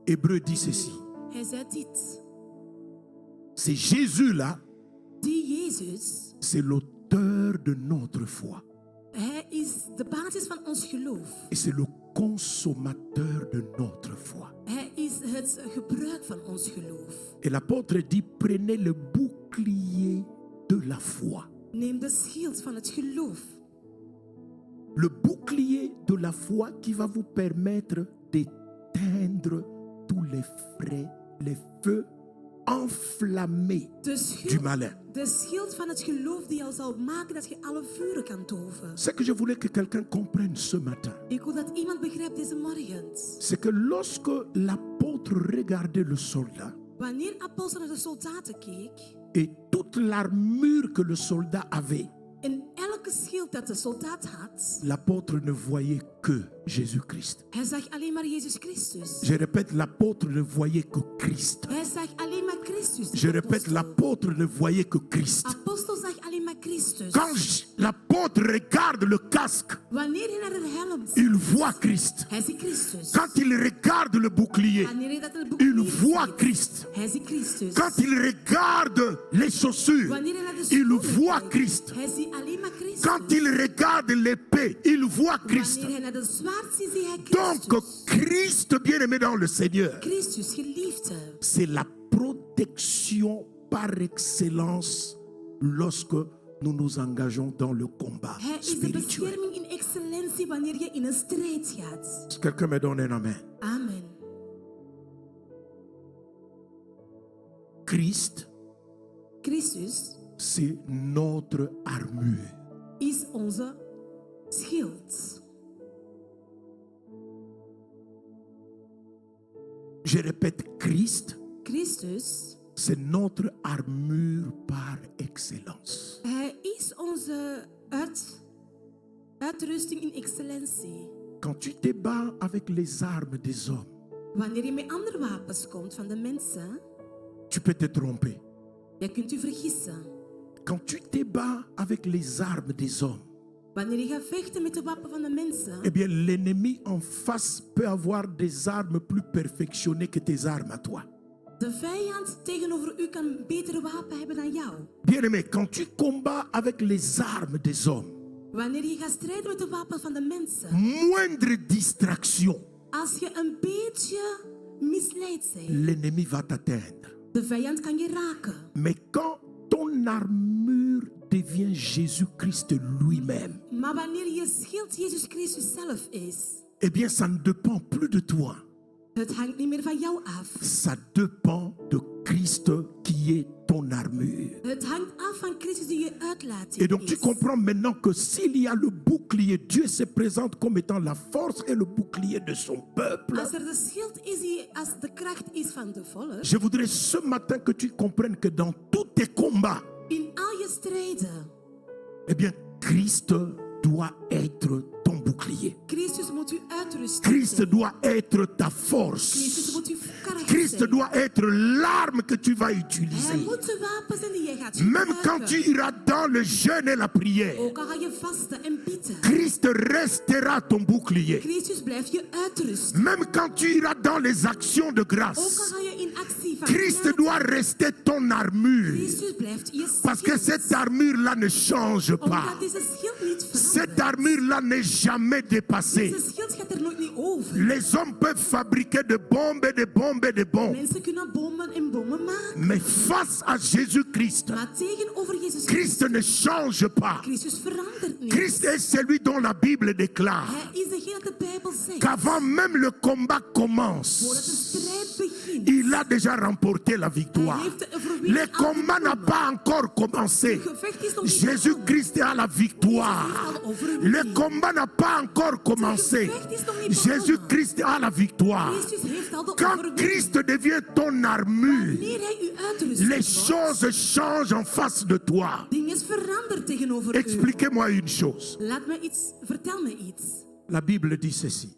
Hébreux dit ceci.
Hij zei dit.
C'est Jésus-là,
Die Jezus,
c'est l'auteur de notre foi.
hij is de basis van ons geloof.
Et c'est le consommateur de notre foi.
Hij is het gebruik van ons geloof.
Et l'apôtre dit, prenez le bouclier de la foi.
Neem de schild van het geloof.
Le bouclier de la foi qui va vous permettre d'éteindre tous les frais, les feux enflammés du malin.
De schild van het geloof die al zal maken dat je alle vuren kan doven.
Ce que je voulais que quelqu'un comprenne ce matin,
Ik wil dat iemand begrijpt deze morgen.
c'est que lorsque l'apôtre regardait le soldat
Wanneer apostel naar de soldaten keek,
et toute l'armure que le soldat avait,
en elke schild dat de soldaat had,
l'apôtre ne voyait que Jésus-Christ.
hij zag alleen maar Jezus Christus.
Je répète, l'apôtre ne voyait que Christ.
Hij zag alleen maar Christus.
Je répète, l'apôtre ne voyait que Christ.
Apostel zag alleen maar Christus.
Quand l'apôtre regarde le casque,
Wanneer hij naar de helm ziet,
il voit Christ.
hij ziet Christus.
Quand il regarde le bouclier,
Wanneer hij dat in het
il
boek
voit
ziet,
Christ.
hij ziet Christus.
Quand il regarde les chaussures,
Wanneer hij naar de
il
schoenen
voit
kijkt,
Christ.
hij ziet alleen maar Christus.
Quand il regarde l'épée, il voit Christ.
Wanneer hij naar de zwaard ziet, ziet hij
Donc,
Christus.
Christ bien-aimé dans le Seigneur,
Christus, geliefde.
c'est la protection par excellence lorsque nous nous engageons dans le combat
Hij is de
spirituel.
bescherming in excellentie wanneer je in een strijd gaat.
Est-ce que quelqu'un me donne un amen?
Amen.
Christ,
Christus
c'est notre armure.
is onze schild.
Je répète, Christ,
Christus,
c'est notre armure par excellence.
hij is onze uitrusting in excellentie.
quand tu te bats avec les armes des hommes,
Wanneer je met andere wapens komt van de mensen,
tu peux te tromper.
je kunt u vergissen.
Quand tu te bats avec les armes des hommes,
Wanneer je gaat vechten met de wapen van de mensen,
eh bien, l'ennemi en face peut avoir des armes plus perfectionnées que tes armes à toi.
de vijand tegenover u kan een betere wapen hebben dan jou.
Bien-aimé, quand tu combats avec les armes des hommes,
Wanneer je gaat strijden met de wapen van de mensen,
moindre distraction,
als je een beetje misleid bent,
l'ennemi va t'atteindre.
de vijand kan je raken.
Mais quand ton armure devient Jésus-Christ lui-même,
Maar wanneer je schild Jezus Christus zelf is,
eh bien, ça ne dépend plus de toi.
het hangt niet meer van jou af.
Ça dépend de Christ qui est ton armure.
Het hangt af van Christus die je uitlaat.
Et donc tu comprends maintenant que s'il y a le bouclier, Dieu se présente comme étant la force et le bouclier de son peuple.
Als er de schild is die als de kracht is van de volk,
Je voudrais ce matin que tu comprennes que dans tous tes combats,
in al je strijden,
eh bien, Christ doit être ton bouclier.
Christus moet u uitrusten.
Christ doit être ta
Christus
force.
moet uw kracht
Christ
zijn.
doit être l'arme que tu vas
Hij
utiliser.
moet de wapen zijn die je gaat
Même quand tu
gebruiken.
iras dans le jeûne et la prière,
Ook al ga je vasten en bidden,
Christ restera ton bouclier.
Christus blijft je uitrusten.
Même quand tu iras dans les actions de
Ook al
grâce,
ga je in actie van
Christ
genade,
doit rester ton armure.
Christus blijft je
Parce que
schild.
cette armure-là ne change pas.
Omdat deze schild niet
Cette
verandert.
armure-là n'est jamais dépassée.
Deze schild gaat er nooit niet over.
Les hommes peuvent fabriquer de bombes et de bombes et de bombes.
Mensen kunnen bommen en bommen maken.
Mais face à Jésus-Christ,
Maar tegenover Jezus
Christ ne change pas.
Christus verandert niet.
Christ est celui dont la Bible déclare
Hij is degene dat de Bijbel zegt.
qu'avant même le combat
Voordat
commence,
de strijd begint.
il a déjà remporté la victoire.
Hij heeft de overwinning
Le
al
combat n'a
gewonnen.
pas encore commencé.
Het gevecht is nog niet
Jésus-Christ a la victoire. Le combat n'a pas encore commencé. Jésus-Christ a la victoire.
Christus heeft al de
Quand
overwinning.
Christ devient ton armure,
Wanneer hij u uitrust,
les choses changent en face de toi.
dingen veranderen tegenover u.
Expliquez-moi une chose.
Vertel me iets.
La Bible dit ceci.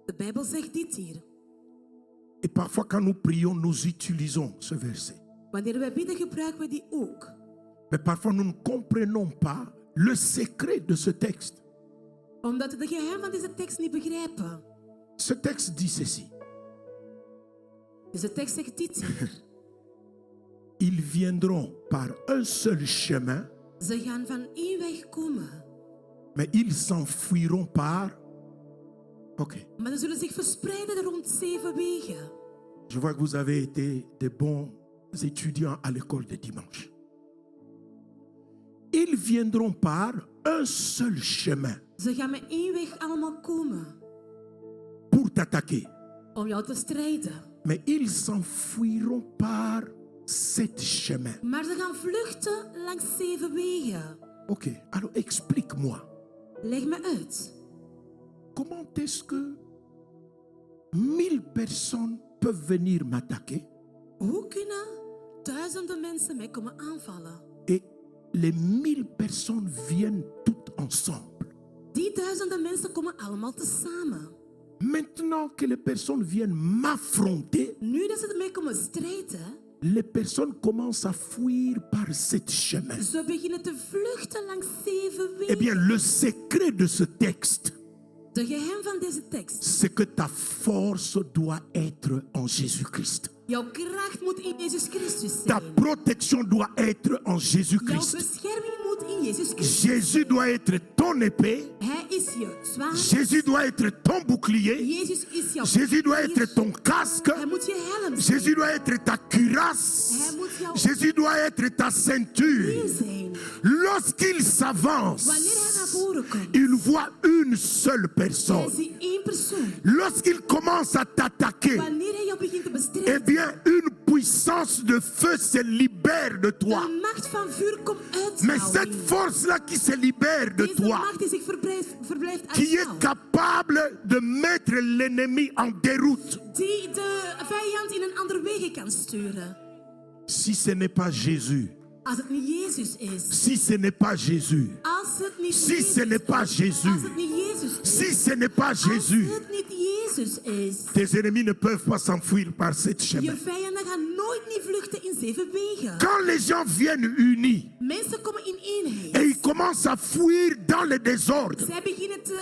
De Bijbel zegt dit hier.
Et parfois quand nous prions, nous utilisons ce verset.
Wanneer wij bidden, gebruiken we die ook.
Mais parfois nous ne comprenons pas le secret de ce texte.
Omdat we de geheim van deze tekst niet begrijpen.
Ce texte dit ceci.
Deze tekst zegt dit hier.
Ils viendront par un seul chemin,
Ze gaan van één weg komen.
mais ils s'enfuiront par... Ok.
Maar ze zullen zich verspreiden rond 7 wegen.
Je vois que vous avez été de bons étudiants à l'école de dimanche. Ils viendront par un seul chemin
Ze gaan met één weg allemaal komen.
pour t'attaquer.
Om jou te strijden.
Mais ils s'enfuiront par 7 chemins.
Maar ze gaan vluchten langs 7 wegen.
Ok, alors explique-moi.
Leg me uit.
Comment est-ce que 1000 personnes peuvent venir m'attaquer
Hoe kunnen duizenden mensen mij komen aanvallen?
et les 1000 personnes viennent toutes ensemble?
Die duizenden mensen komen allemaal tezamen.
Maintenant que les personnes viennent m'affronter,
Nu dat ze ermee komen strijden,
les personnes commencent à fuir par 7 chemins.
ze beginnen te vluchten langs 7
Eh
wegen.
bien, le secret de ce texte,
De geheim van deze tekst.
c'est que ta force doit être en Jésus-Christ.
Jouw kracht moet in Jezus Christus
Ta
zijn.
protection doit être en
Jouw
Jésus-Christ.
bescherming moet in Jezus Christus.
Jésus doit être ton épée.
Hij is je zwaard.
Jésus doit être ton bouclier.
Jezus is jouw
Jésus doit être
pier.
ton casque.
Hij moet je helm zijn.
Jésus doit être ta cuirasse.
Hij moet jouw
Jésus doit être ta ceinture.
pier zijn.
Lorsqu'il s'avance,
Wanneer hij naar voren komt,
il voit une seule
hij
personne.
ziet één persoon.
Lorsqu'il commence à t'attaquer,
Wanneer hij jou begint te
eh
bestrijden,
bien, une puissance de feu se libère de toi.
een macht van vuur komt uit
Mais
jou.
cette force-là qui se libère de
Deze
toi,
macht die zich verblijft uit
qui est
jou.
capable de mettre l'ennemi en déroute,
Die de vijand in een andere wegen kan sturen.
si ce n'est pas Jésus,
Als het niet Jezus is.
si ce n'est pas Jésus,
Als het niet
si
Jezus
ce n'est pas
is,
Jésus,
als het niet Jezus is,
si ce n'est pas
als
Jésus,
het niet Jezus is,
tes ennemis ne peuvent pas s'enfuir par cette chemin.
je vijanden gaan nooit niet vluchten in 7 wegen.
Quand les gens viennent unis
Mensen komen in
et
eenheid.
ils commencent à fuir dans le désordre,
Zij beginnen te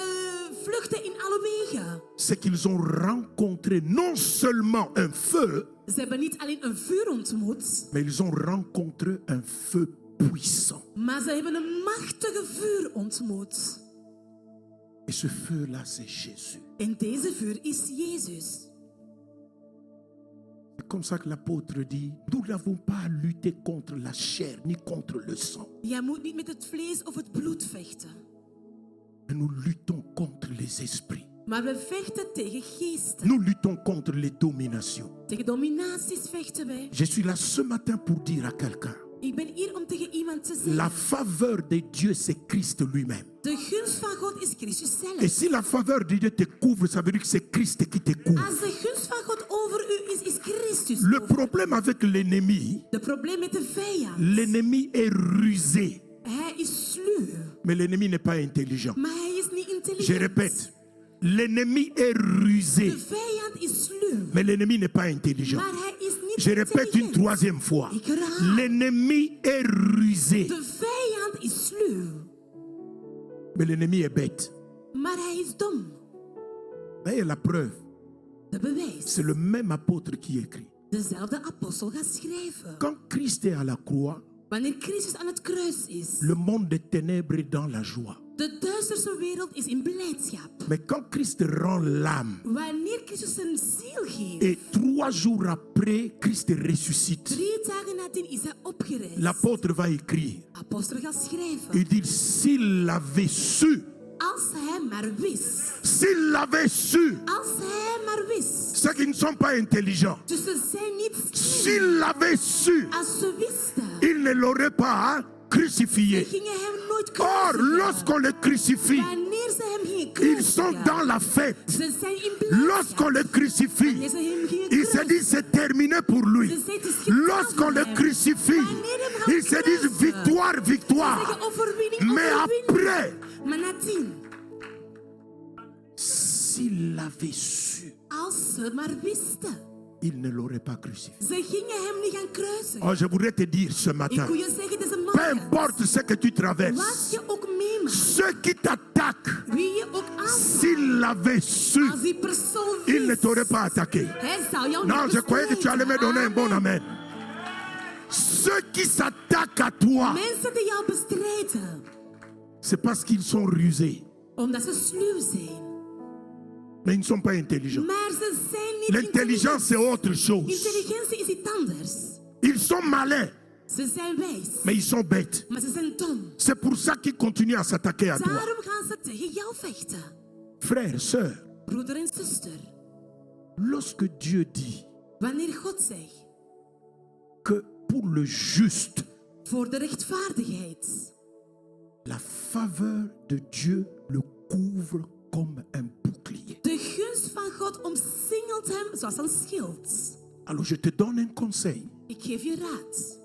vluchten in alle wegen.
c'est qu'ils ont rencontré non seulement un feu,
Ze hebben niet alleen een vuur ontmoet,
mais ils ont rencontré un feu puissant.
maar ze hebben een machtige vuur ontmoet.
Et ce feu-là, c'est Jésus.
En deze vuur is Jezus.
C'est comme ça que l'apôtre dit, nous n'avons pas à lutter contre la chair ni contre le sang,
Jij moet niet met het vlees of het bloed vechten.
mais nous luttons contre les esprits.
Maar we vechten tegen geesten.
Nous luttons contre les dominations.
Tegen dominaties vechten wij.
Je suis là ce matin pour dire à quelqu'un,
Ik ben hier om tegen iemand te zeggen.
la faveur de Dieu, c'est Christ lui-même.
De gunst van God is Christus zelf.
Et si la faveur de Dieu te couvre, ça veut dire que c'est Christ qui te couvre.
Als de gunst van God over u is, is Christus
Le
over.
problème avec l'ennemi,
De probleem met de vijand.
l'ennemi est rusé,
Hij is sluw.
mais l'ennemi n'est pas intelligent.
Maar hij is niet intelligent.
Je répète, l'ennemi est rusé,
De vijand is sluw.
mais l'ennemi n'est pas intelligent.
Maar hij is niet
Je répète une
intelligent.
troisième fois,
Ik herhaal.
l'ennemi est rusé,
De vijand is sluw.
mais l'ennemi est bête.
Maar hij is dom.
Et la preuve,
De bewijs.
c'est le même apôtre qui écrit.
Dezelfde apostel gaat schrijven.
Quand Christ est à la croix,
Wanneer Christus aan het kruis is.
le monde des ténèbres est dans la joie.
De duisterste wereld is in blijdschap.
Mais quand Christ rend l'âme,
Wanneer Christus zijn ziel geeft.
et 3 jours après, Christ ressuscite,
3 dagen nadien is hij opgereisd.
l'apôtre va écrire.
Apostel gaat schrijven.
Il dit, s'il l'avait su,
Als hij maar wist.
s'il l'avait su,
Als hij maar wist.
ceux qui ne sont pas intelligents,
Dus ze zijn niet slim.
s'il l'avait su,
Als ze wisten.
il ne l'aurait pas crucifié.
Ze gingen hem nooit
Or,
kruisigen.
lorsqu'on le crucifie,
Wanneer ze hem gingen
ils sont
kruisigen.
dans la fête.
Ze zijn in blijdschap.
Lorsqu'on le crucifie,
Wanneer ze hem gingen
ils se disent c'est terminé pour lui.
Ze zei, het is gedaan
Lorsqu'on
voor
le
hem.
crucifie,
Wanneer hem gaan
ils se disent
kruisigen.
victoire,
Ze
victoire.
zeggen overwinning,
Mais
overwinning.
après,
Maar nadien.
s'il l'avait su,
Als ze maar wisten.
il ne l'aurait pas crucifié.
Ze gingen hem niet gaan kruisigen.
Oh, je voudrais te dire ce
Ik
matin,
kon je zeggen, deze
peu
morgen.
importe ce que tu
Wat
traverses,
je ook meemaakt.
ceux qui t'attaquent,
Wie je ook aanvalt.
s'il l'avait su,
Als die persoon
il ne
wist.
t'aurait pas attaqué.
Hij zou jou
Non,
niet
je croyais que tu allais me donner un bon
bestrijden.
amen. Ceux qui s'attaquent à toi,
Mensen die jou bestrijden.
c'est parce qu'ils sont rusés,
Omdat ze sluw zijn.
mais ils ne sont pas intelligents.
Maar ze zijn niet
L'intelligence, c'est
intelligent.
autre chose.
Intelligentie is iets anders.
Ils sont malins,
Ze zijn wijs.
mais ils sont bêtes.
Maar ze zijn dom.
C'est pour ça qu'ils continuent à s'attaquer à toi.
Daarom gaan ze tegen jou vechten.
Frères, sœurs,
Broeder en zuster.
lorsque Dieu dit
Wanneer God zegt.
que pour le juste,
Voor de rechtvaardigheid.
la faveur de Dieu le couvre comme un bouclier.
De gunst van God omsingelt hem zoals een schild.
Alors je te donne un conseil.
Ik geef je raad.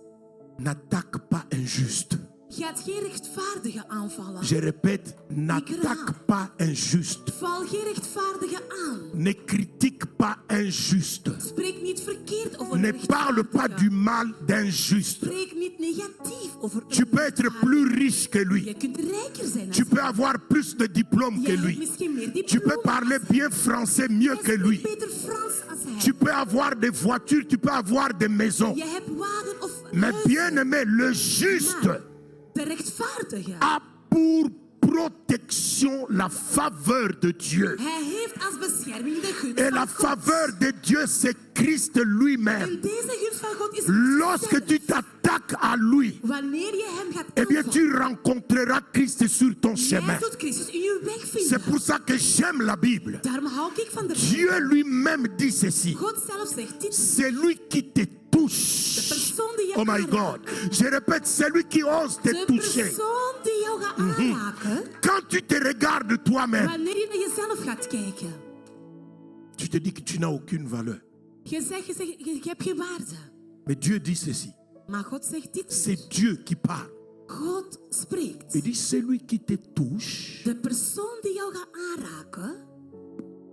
N'attaque pas un juste.
Gaat geen rechtvaardige aanvallen.
Je répète, n'attaque pas un juste.
Val geen rechtvaardige aan.
Ne critique pas un juste.
Spreek niet verkeerd over
Ne
een
parle pas
rechtvaardige.
du mal d'un juste.
Spreek niet negatief over een
Tu peux être
rechtvaardige.
plus riche que lui.
Je kunt rijker zijn
Tu
als
peux avoir plus de diplômes que
Jij hebt
lui.
misschien meer
Tu peux
diploma's.
parler bien français mieux que
Jij
lui.
spreekt beter Frans als hij.
Tu peux avoir des voitures, tu peux avoir des maisons.
Je hebt wagen of
Mais
huizen.
bien aimé, le juste
Maar de rechtvaardige.
a pour protection la faveur de Dieu.
Hij heeft als bescherming de gunst
Et
van
la
God.
faveur de Dieu, c'est Christ lui-même.
En deze gunst van God is
Lorsque
zelf.
tu t'attaques à lui,
Wanneer je hem gaat
eh bien,
aanvallen,
tu rencontreras Christ sur ton chemin.
jij zult Christus in je weg
C'est
vinden.
pour ça que j'aime la Bible.
Daarom hou ik van de
Dieu
Bijbel.
lui-même dit ceci.
God zelf zegt dit.
C'est lui qui te
De
touche.
persoon die je
Oh my
aanraakt.
God. Je répète, c'est lui qui ose te
De
toucher.
persoon die jou gaat aanraken.
Quand tu te regardes toi-même,
Wanneer je naar jezelf gaat kijken.
tu te dis que tu n'as aucune valeur.
Je zegt, je hebt geen waarde.
Mais Dieu dit ceci.
Maar God zegt dit.
C'est Dieu qui parle.
God spreekt.
Il dit, celui qui te touche,
De persoon die jou gaat aanraken,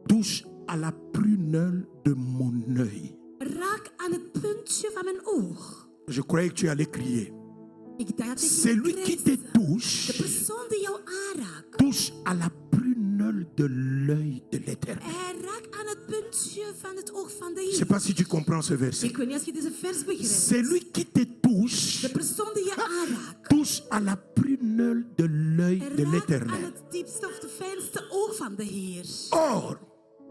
touche à la prunelle de mon œil.
raak aan het puntje van mijn oog.
Je croyais que tu allais crier.
Ik dacht dat ik
Celui qui te
De
touche,
persoon die jou aanraakt,
touche à la prunelle de l'œil de l'Éternel.
hij raakt aan het puntje van het oog van de
Je ne sais
Heer.
pas si tu comprends ce verset.
Ik weet niet als je deze vers begrijpt.
Celui qui te touche,
De persoon die je aanraakt,
touche à la prunelle de l'œil de
raakt aan
l'Éternel.
het diepste of de fijnste oog van de Heer.
Or,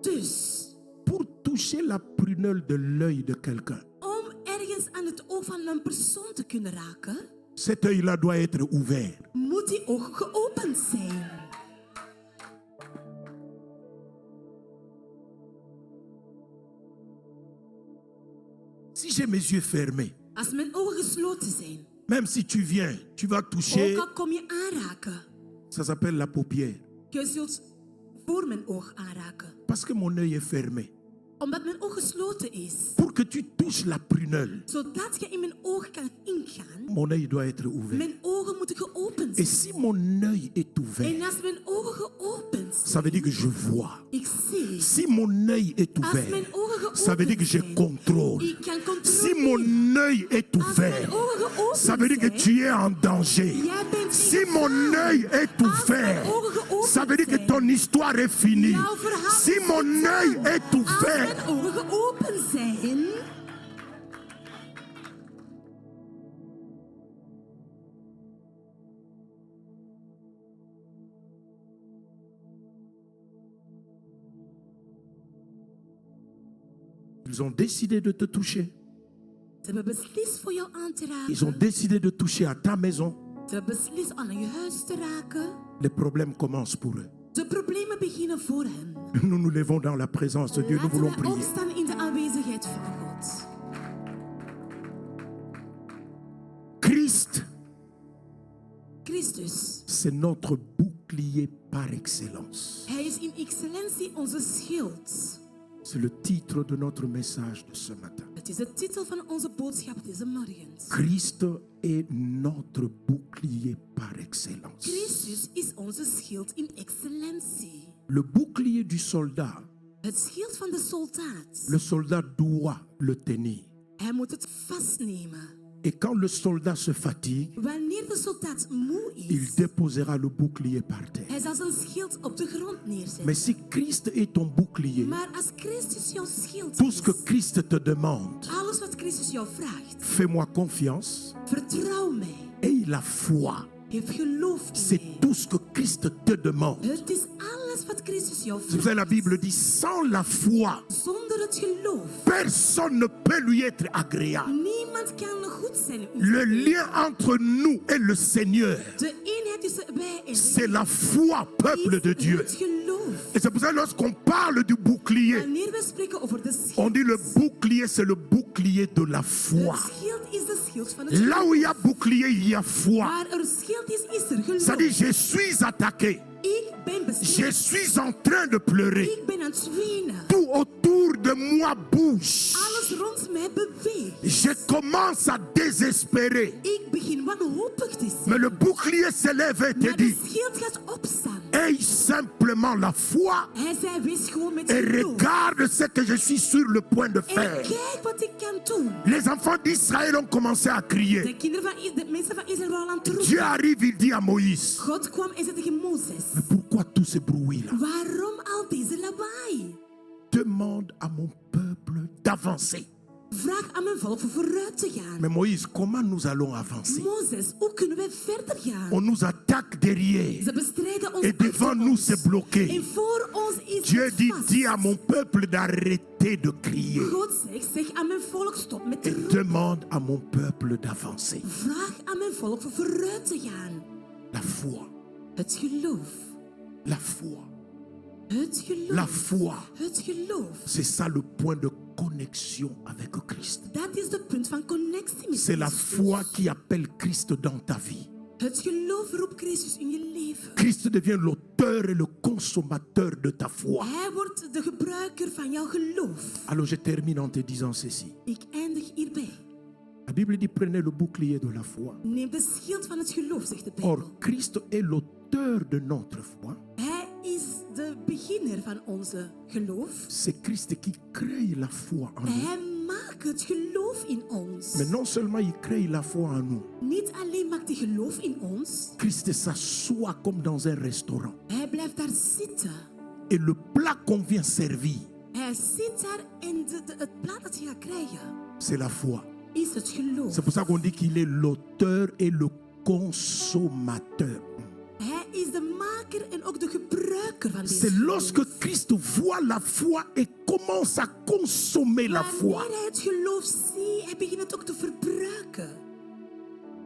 Dus,
pour toucher la prunelle de l'œil de quelqu'un,
om ergens aan het oog van een persoon te kunnen raken,
cet œil-là doit être ouvert.
moet die oog geopend zijn.
Si j'ai mes yeux fermés,
Als mijn ogen gesloten zijn,
même si tu viens, tu vas toucher,
ook al kom je aanraken,
ça s'appelle la paupière.
je zult voor mijn oog aanraken.
Parce que mon œil est fermé.
Omdat mijn oog gesloten is,
Pour que tu touches la prunelle,
zodat je in mijn oog kan ingaan,
mon œil doit être ouvert.
mijn ogen moeten geopend
Et
zijn.
si mon œil est
En
ouvert,
als mijn ogen geopend zijn,
ça veut dire que je vois.
ik zie.
Si mon œil est
Als
ouvert,
mijn ogen
ça veut dire que
geopend
je
zijn,
contrôle.
ik kan
Si
controleren.
mon œil est
Als mijn
ouvert,
ogen geopend
ça veut dire que
zijn,
tu es en danger.
jij bent in
Si
gevaar.
mon œil est
Als mijn
ouvert,
ogen geopend
ça veut dire que
zijn,
ton histoire est finie.
jouw verhaal
Si
is
mon
gedaan.
œil est
Als
ouvert,
mijn ogen geopend zijn,
ils ont décidé de te toucher.
ze hebben beslist voor jou aan te
Ils ont
raken.
décidé de toucher à ta maison.
Ze hebben beslist aan je huis te raken.
Les problèmes commencent pour eux.
De problemen beginnen voor hen.
Nous nous levons dans la présence de Dieu. Nous
Laten
voulons
wij
prier.
opstaan in de aanwezigheid van God.
Christ,
Christus,
c'est notre bouclier par excellence.
hij is in excellentie onze schild.
C'est le titre de notre message de ce matin.
Het is de titel van onze boodschap deze morgen.
Christ est notre bouclier par excellence.
Christus is onze schild in excellentie.
Le bouclier du soldat,
Het schild van de soldaat.
le soldat doit le tenir.
Hij moet het vastnemen.
Et quand le soldat se fatigue,
Wanneer de soldaat moe
il
is,
déposera le bouclier par terre.
hij zal zijn schild op de grond neerzetten.
Mais si Christ est ton bouclier,
Maar als Christus jouw schild
tout
is,
ce que Christ te demande,
alles wat Christus jou vraagt,
fais-moi confiance,
vertrouw mij.
aie la foi.
Heb geloof in
C'est
mij.
tout ce que Christ te demande.
Het is alles wat Christus jou
C'est pour ça que
vraagt.
la Bible dit, sans la foi,
Zonder het geloof,
personne ne peut lui être agréable.
niemand kan goed zijn. in
Le
zijn leven.
lien entre nous et le Seigneur,
De eenheid tussen wij en
c'est la foi, peuple de
is
Dieu.
het geloof.
Et c'est pour ça que lorsqu'on parle du bouclier,
Wanneer we spreken over de schild,
on dit le bouclier, c'est le bouclier de la foi.
het schild is de schild van het
Là
geloof.
où il y a bouclier, il y a foi.
Waar er schild is er geloof.
Ça dit, je suis attaqué.
Ik ben
Je
besmet.
suis en train de pleurer.
Ik ben aan het wenen.
Tout autour de moi bouge.
Alles rond mij beweegt.
Je commence à désespérer.
Ik begin wanhopig te
Mais
zijn.
le bouclier s'élève et te
Maar de
dit,
schild gaat opstaan.
aie simplement la foi
Hij zei, wees gewoon met
et
geloof.
regarde ce que je suis sur le point de
En
faire.
kijk wat ik kan doen.
Les enfants d'Israël ont commencé à crier.
De kinderen van de mensen van Israël waren aan het
Dieu
roepen.
arrive, il dit à Moïse,
God kwam en zei tegen Mozes.
mais pourquoi tout ce bruit-là?
Waarom al deze lawaai?
Demande à mon peuple d'avancer.
Vraag aan mijn volk voor vooruit te gaan.
Mais Moïse, comment nous allons avancer?
Mozes, hoe kunnen wij verder gaan?
On nous attaque derrière.
Ze bestrijden ons
Et devant
achter
nous,
ons.
c'est bloqué.
En voor ons is
Dieu
het
dit,
vast.
dis à mon peuple d'arrêter de crier.
God zegt, zeg aan mijn volk, stop met te
Et
roepen.
demande à mon peuple d'avancer.
Vraag aan mijn volk voor vooruit te gaan.
La foi,
Het geloof.
la foi,
Het geloof.
la foi.
Het geloof.
C'est ça le point de connexion avec Christ.
Dat is de punt van connectie met
C'est la
Christus.
foi qui appelle Christ dans ta vie.
Het geloof roept Christus in je leven.
Christ devient l'auteur et le consommateur de ta foi.
Hij wordt de gebruiker van jouw geloof.
Alors je termine en te disant ceci.
Ik eindig hierbij.
La Bible dit prenez le bouclier de la foi.
Neem de schild van het geloof, zegt de Bijbel.
Or, Christ est l'auteur de notre foi.
Hij is de beginner van onze geloof.
C'est Christ qui crée la foi en nous.
Hij maakt het geloof in ons.
Mais non seulement il crée la foi en nous,
Niet alleen maakt hij geloof in ons.
Christ s'assoit comme dans un restaurant.
Hij blijft daar zitten.
Et le plat qu'on vient servir,
Hij zit daar en het plaat dat je gaat krijgen
c'est la foi.
is het geloof.
C'est pour ça qu'on dit qu'il est l'auteur et le consommateur.
Hij is de maker en ook de gebruiker van deze
C'est lorsque
geloof.
Christ voit la foi et commence à consommer la foi
Wanneer hij het geloof ziet, hij begint het ook te verbruiken.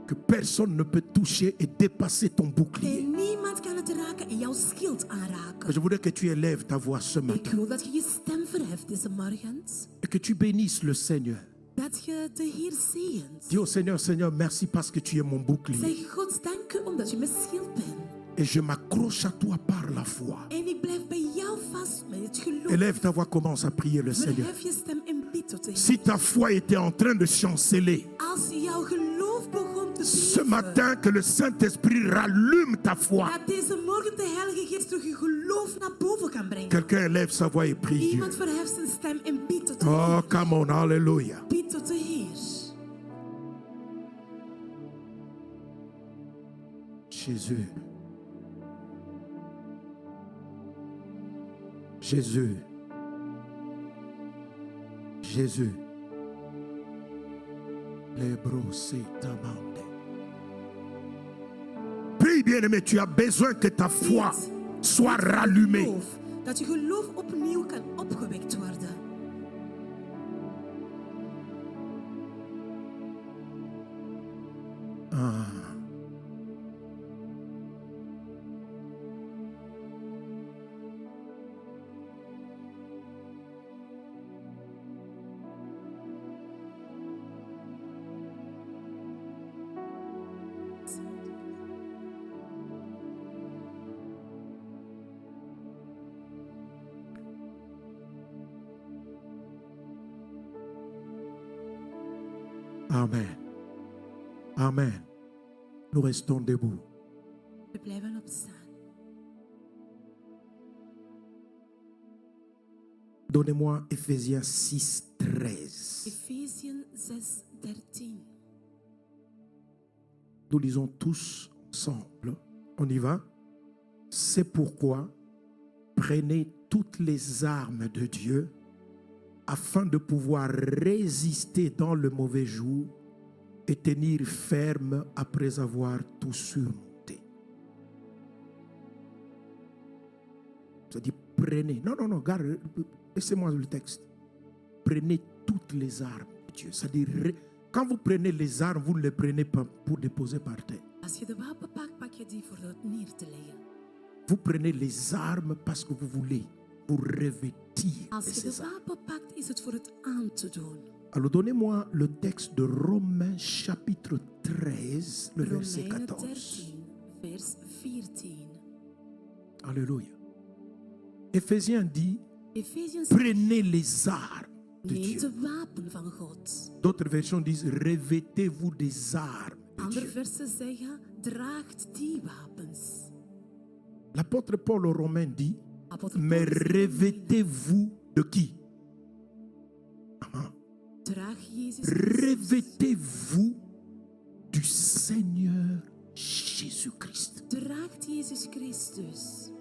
que personne ne peut toucher et dépasser ton bouclier.
En niemand kan het raken en jouw schild aanraken.
Je voudrais que tu élèves ta voix ce
Ik
matin
wil dat je je stem verheft deze morgen.
et que tu bénisses le Seigneur.
Dat je de Heer zegent.
Dis au Seigneur, Seigneur, merci parce que tu es mon bouclier.
Zeg God, dank u omdat je mijn schild bent.
Et je m'accroche à toi par la foi.
En ik blijf bij jou vast met het geloof.
Élève ta voix, commence à prier le Seigneur.
Verhef je stem en bid tot de Heer.
Si ta foi était en train de chanceler,
Als jouw geloof begon te
ce
beven,
matin que le Saint-Esprit rallume ta foi.
dat deze morgen de Heilige Geest terug je geloof naar boven kan brengen.
Quelqu'un élève sa voix et prie Dieu.
Iemand verheft zijn stem en bid tot de
Oh,
Heer.
come on, hallelujah.
Bid tot de Heer.
Jésus. Jésus. Jésus. Les brossés t'amende. Prie, bien-aimé, tu as besoin que ta foi soit rallumée.
Geloof, dat je geloof opnieuw kan opgewekt worden.
Amen. Amen. Nous restons debout.
We blijven opstaan.
Donnez-moi Éphésiens 6, 13.
Efesiën 6:13.
Nous lisons tous ensemble. On y va. C'est pourquoi prenez toutes les armes de Dieu afin de pouvoir résister dans le mauvais jour et tenir ferme après avoir tout surmonté. Ça dit prenez. Non, garde, laissez-moi le texte. Prenez toutes les armes de Dieu. Ça dit, quand vous prenez les armes, vous ne les prenez pas pour déposer par terre.
Als je de wapen pakt, pak je die voor het neer te leggen.
Vous prenez les armes parce que vous voulez vous revêtir de
Als je de
ces armes.
wapen pakt, is het voor het aan te doen.
Alors donnez-moi le texte de Romains chapitre 13, le verset
Romeinen
14.
13, vers 14.
Alléluia. Éphésiens dit,
Efesiërs
prenez les armes de
neemt
Dieu.
de wapen van God.
D'autres versions disent, revêtez-vous des armes de
Andere
Dieu.
versen zeggen, draagt die wapens.
L'apôtre Paul aux Romains dit,
Apostel
mais
Paulus zegt,
revêtez-vous de qui?
draag Jezus Christus.
Revêtez-vous du Seigneur Jésus-Christ.
Draagt Jezus Christus.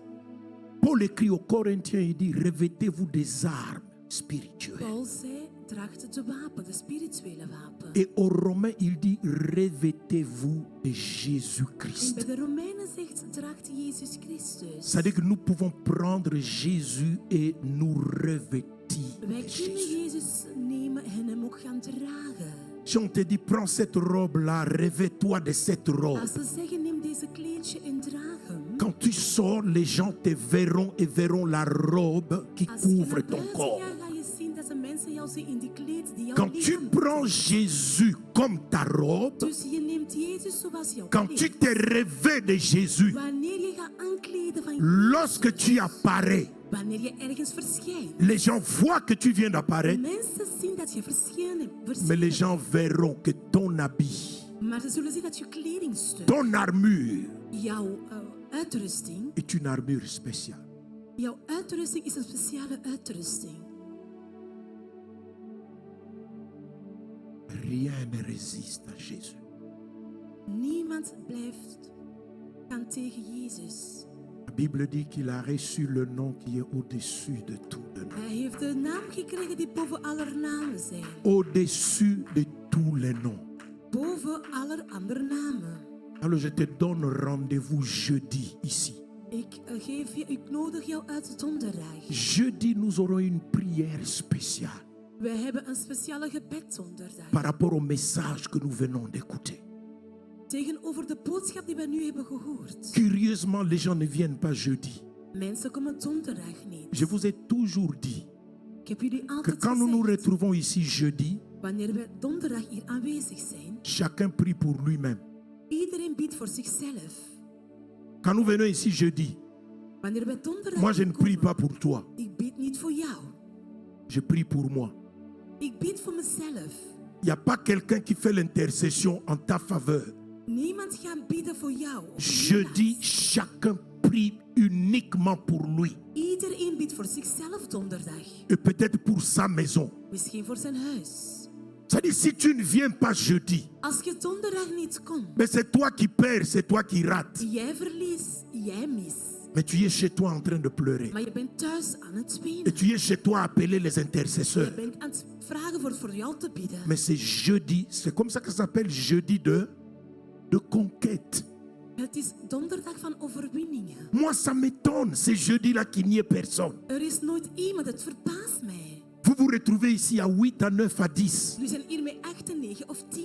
Paul écrit aux Corinthiens, il dit, revêtez-vous des armes spirituelles.
Paul zei, draagt de wapen, de spirituele wapen.
Et aux Romains, il dit, revêtez-vous de
En
Jésus-Christ.
bij de Romeinen zegt, draagt Jezus Christus.
C'est-à-dire que nous pouvons prendre Jésus et nous revêtir
Wij
de
kunnen
Jésus.
Jezus nemen en hem ook gaan dragen.
Si on te dit, prends cette robe-là, revêt-toi de cette robe.
Als ze zeggen, neem deze kleedje en draag hem.
Quand tu sors, les gens te verront et verront la robe qui
Als je
couvre
naar
ton
buiten
corps.
gaat, ga je zien dat de mensen jou zien in die kleed die jouw
Quand tu
lichaam
prends
bedekt.
Jésus comme ta robe,
Dus je neemt Jezus zoals jouw
quand tu
kleed.
te revêts de Jésus,
Wanneer je gaat aankleden van
lorsque tu apparais,
Wanneer je ergens verschijnt.
Les gens voient que tu viens d'apparaître,
Mensen zien dat je verschijnt.
mais les gens verront que ton habit,
Maar ze zullen zien dat je kledingstuk,
ton armure
jouw uitrusting,
est une armure spéciale.
jouw uitrusting is een speciale uitrusting.
Rien ne résiste à Jésus.
Niemand kan tegen Jezus.
La Bible dit qu'il a reçu le nom qui est au-dessus de tout le nom.
Hij heeft de naam gekregen die boven aller namen zijn.
Au-dessus de tous les noms.
Boven aller andere namen.
Alors je te donne rendez-vous jeudi ici.
Ik nodig jou uit donderdag.
Jeudi, nous aurons une prière spéciale
Wij hebben een speciale gebed donderdag.
par rapport au message que nous venons d'écouter.
Tegenover de boodschap die we nu hebben gehoord.
Curieusement, les gens ne viennent pas jeudi.
Mensen komen donderdag niet.
Je vous ai toujours dit
Ik heb jullie
que
altijd
quand nous nous
gezegd,
retrouvons ici jeudi,
wanneer we donderdag hier aanwezig zijn,
chacun prie pour lui-même.
iedereen bidt voor zichzelf.
Quand nous venons ici jeudi,
Wanneer we donderdag
moi je
hier
ne prie
komen,
pas pour toi,
ik bid niet voor jou.
je prie pour moi.
Ik bid voor mezelf.
Il n'y a pas quelqu'un qui fait l'intercession en ta faveur.
Niemand gaat bidden voor jou. op je
Jeudi,
plaats.
chacun prie uniquement pour lui.
Iedereen bidt voor zichzelf donderdag.
Et peut-être pour sa maison.
Misschien voor zijn huis.
C'est-à-dire, si tu ne viens pas jeudi,
Als je donderdag niet komt,
mais c'est toi qui perds, c'est toi qui rates.
jij verliest, jij mist.
Mais tu es chez toi en train de pleurer.
Maar je bent thuis aan het
Et
spelen.
tu es chez toi à appeler les
Je
intercesseurs.
bent aan het vragen voor jou te bidden.
Mais c'est jeudi, c'est comme ça que ça s'appelle jeudi de conquête.
Het is donderdag van overwinningen.
Moi, ça m'étonne, c'est jeudi-là qu'il n'y ait personne.
Er is nooit iemand, het verbaast mij.
Vous vous retrouvez ici à 8, à 9, à 10.
Jullie zijn hier met 8, 9 of 10.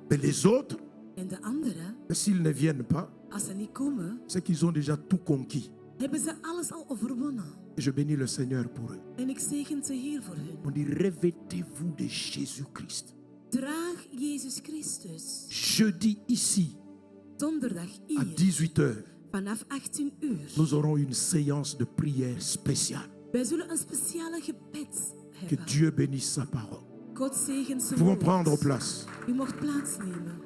Mais les autres,
En de anderen,
s'ils ne viennent pas,
als ze niet komen,
c'est qu'ils ont déjà tout conquis.
hebben ze alles al overwonnen.
Et je bénis le Seigneur pour eux.
En ik zegen ze hier voor hun.
On dit, revêtez-vous de Jésus-Christ.
Draag Jezus Christus.
Jeudi, ici,
Donderdag
à
hier,
18h,
vanaf 18 uur.
nous aurons une séance de prière spéciale.
Wij zullen een speciale gebed
Que
hebben.
Dieu bénisse sa parole.
God zegen zijn
Nous pouvons
woord.
prendre place.
U mocht plaatsnemen.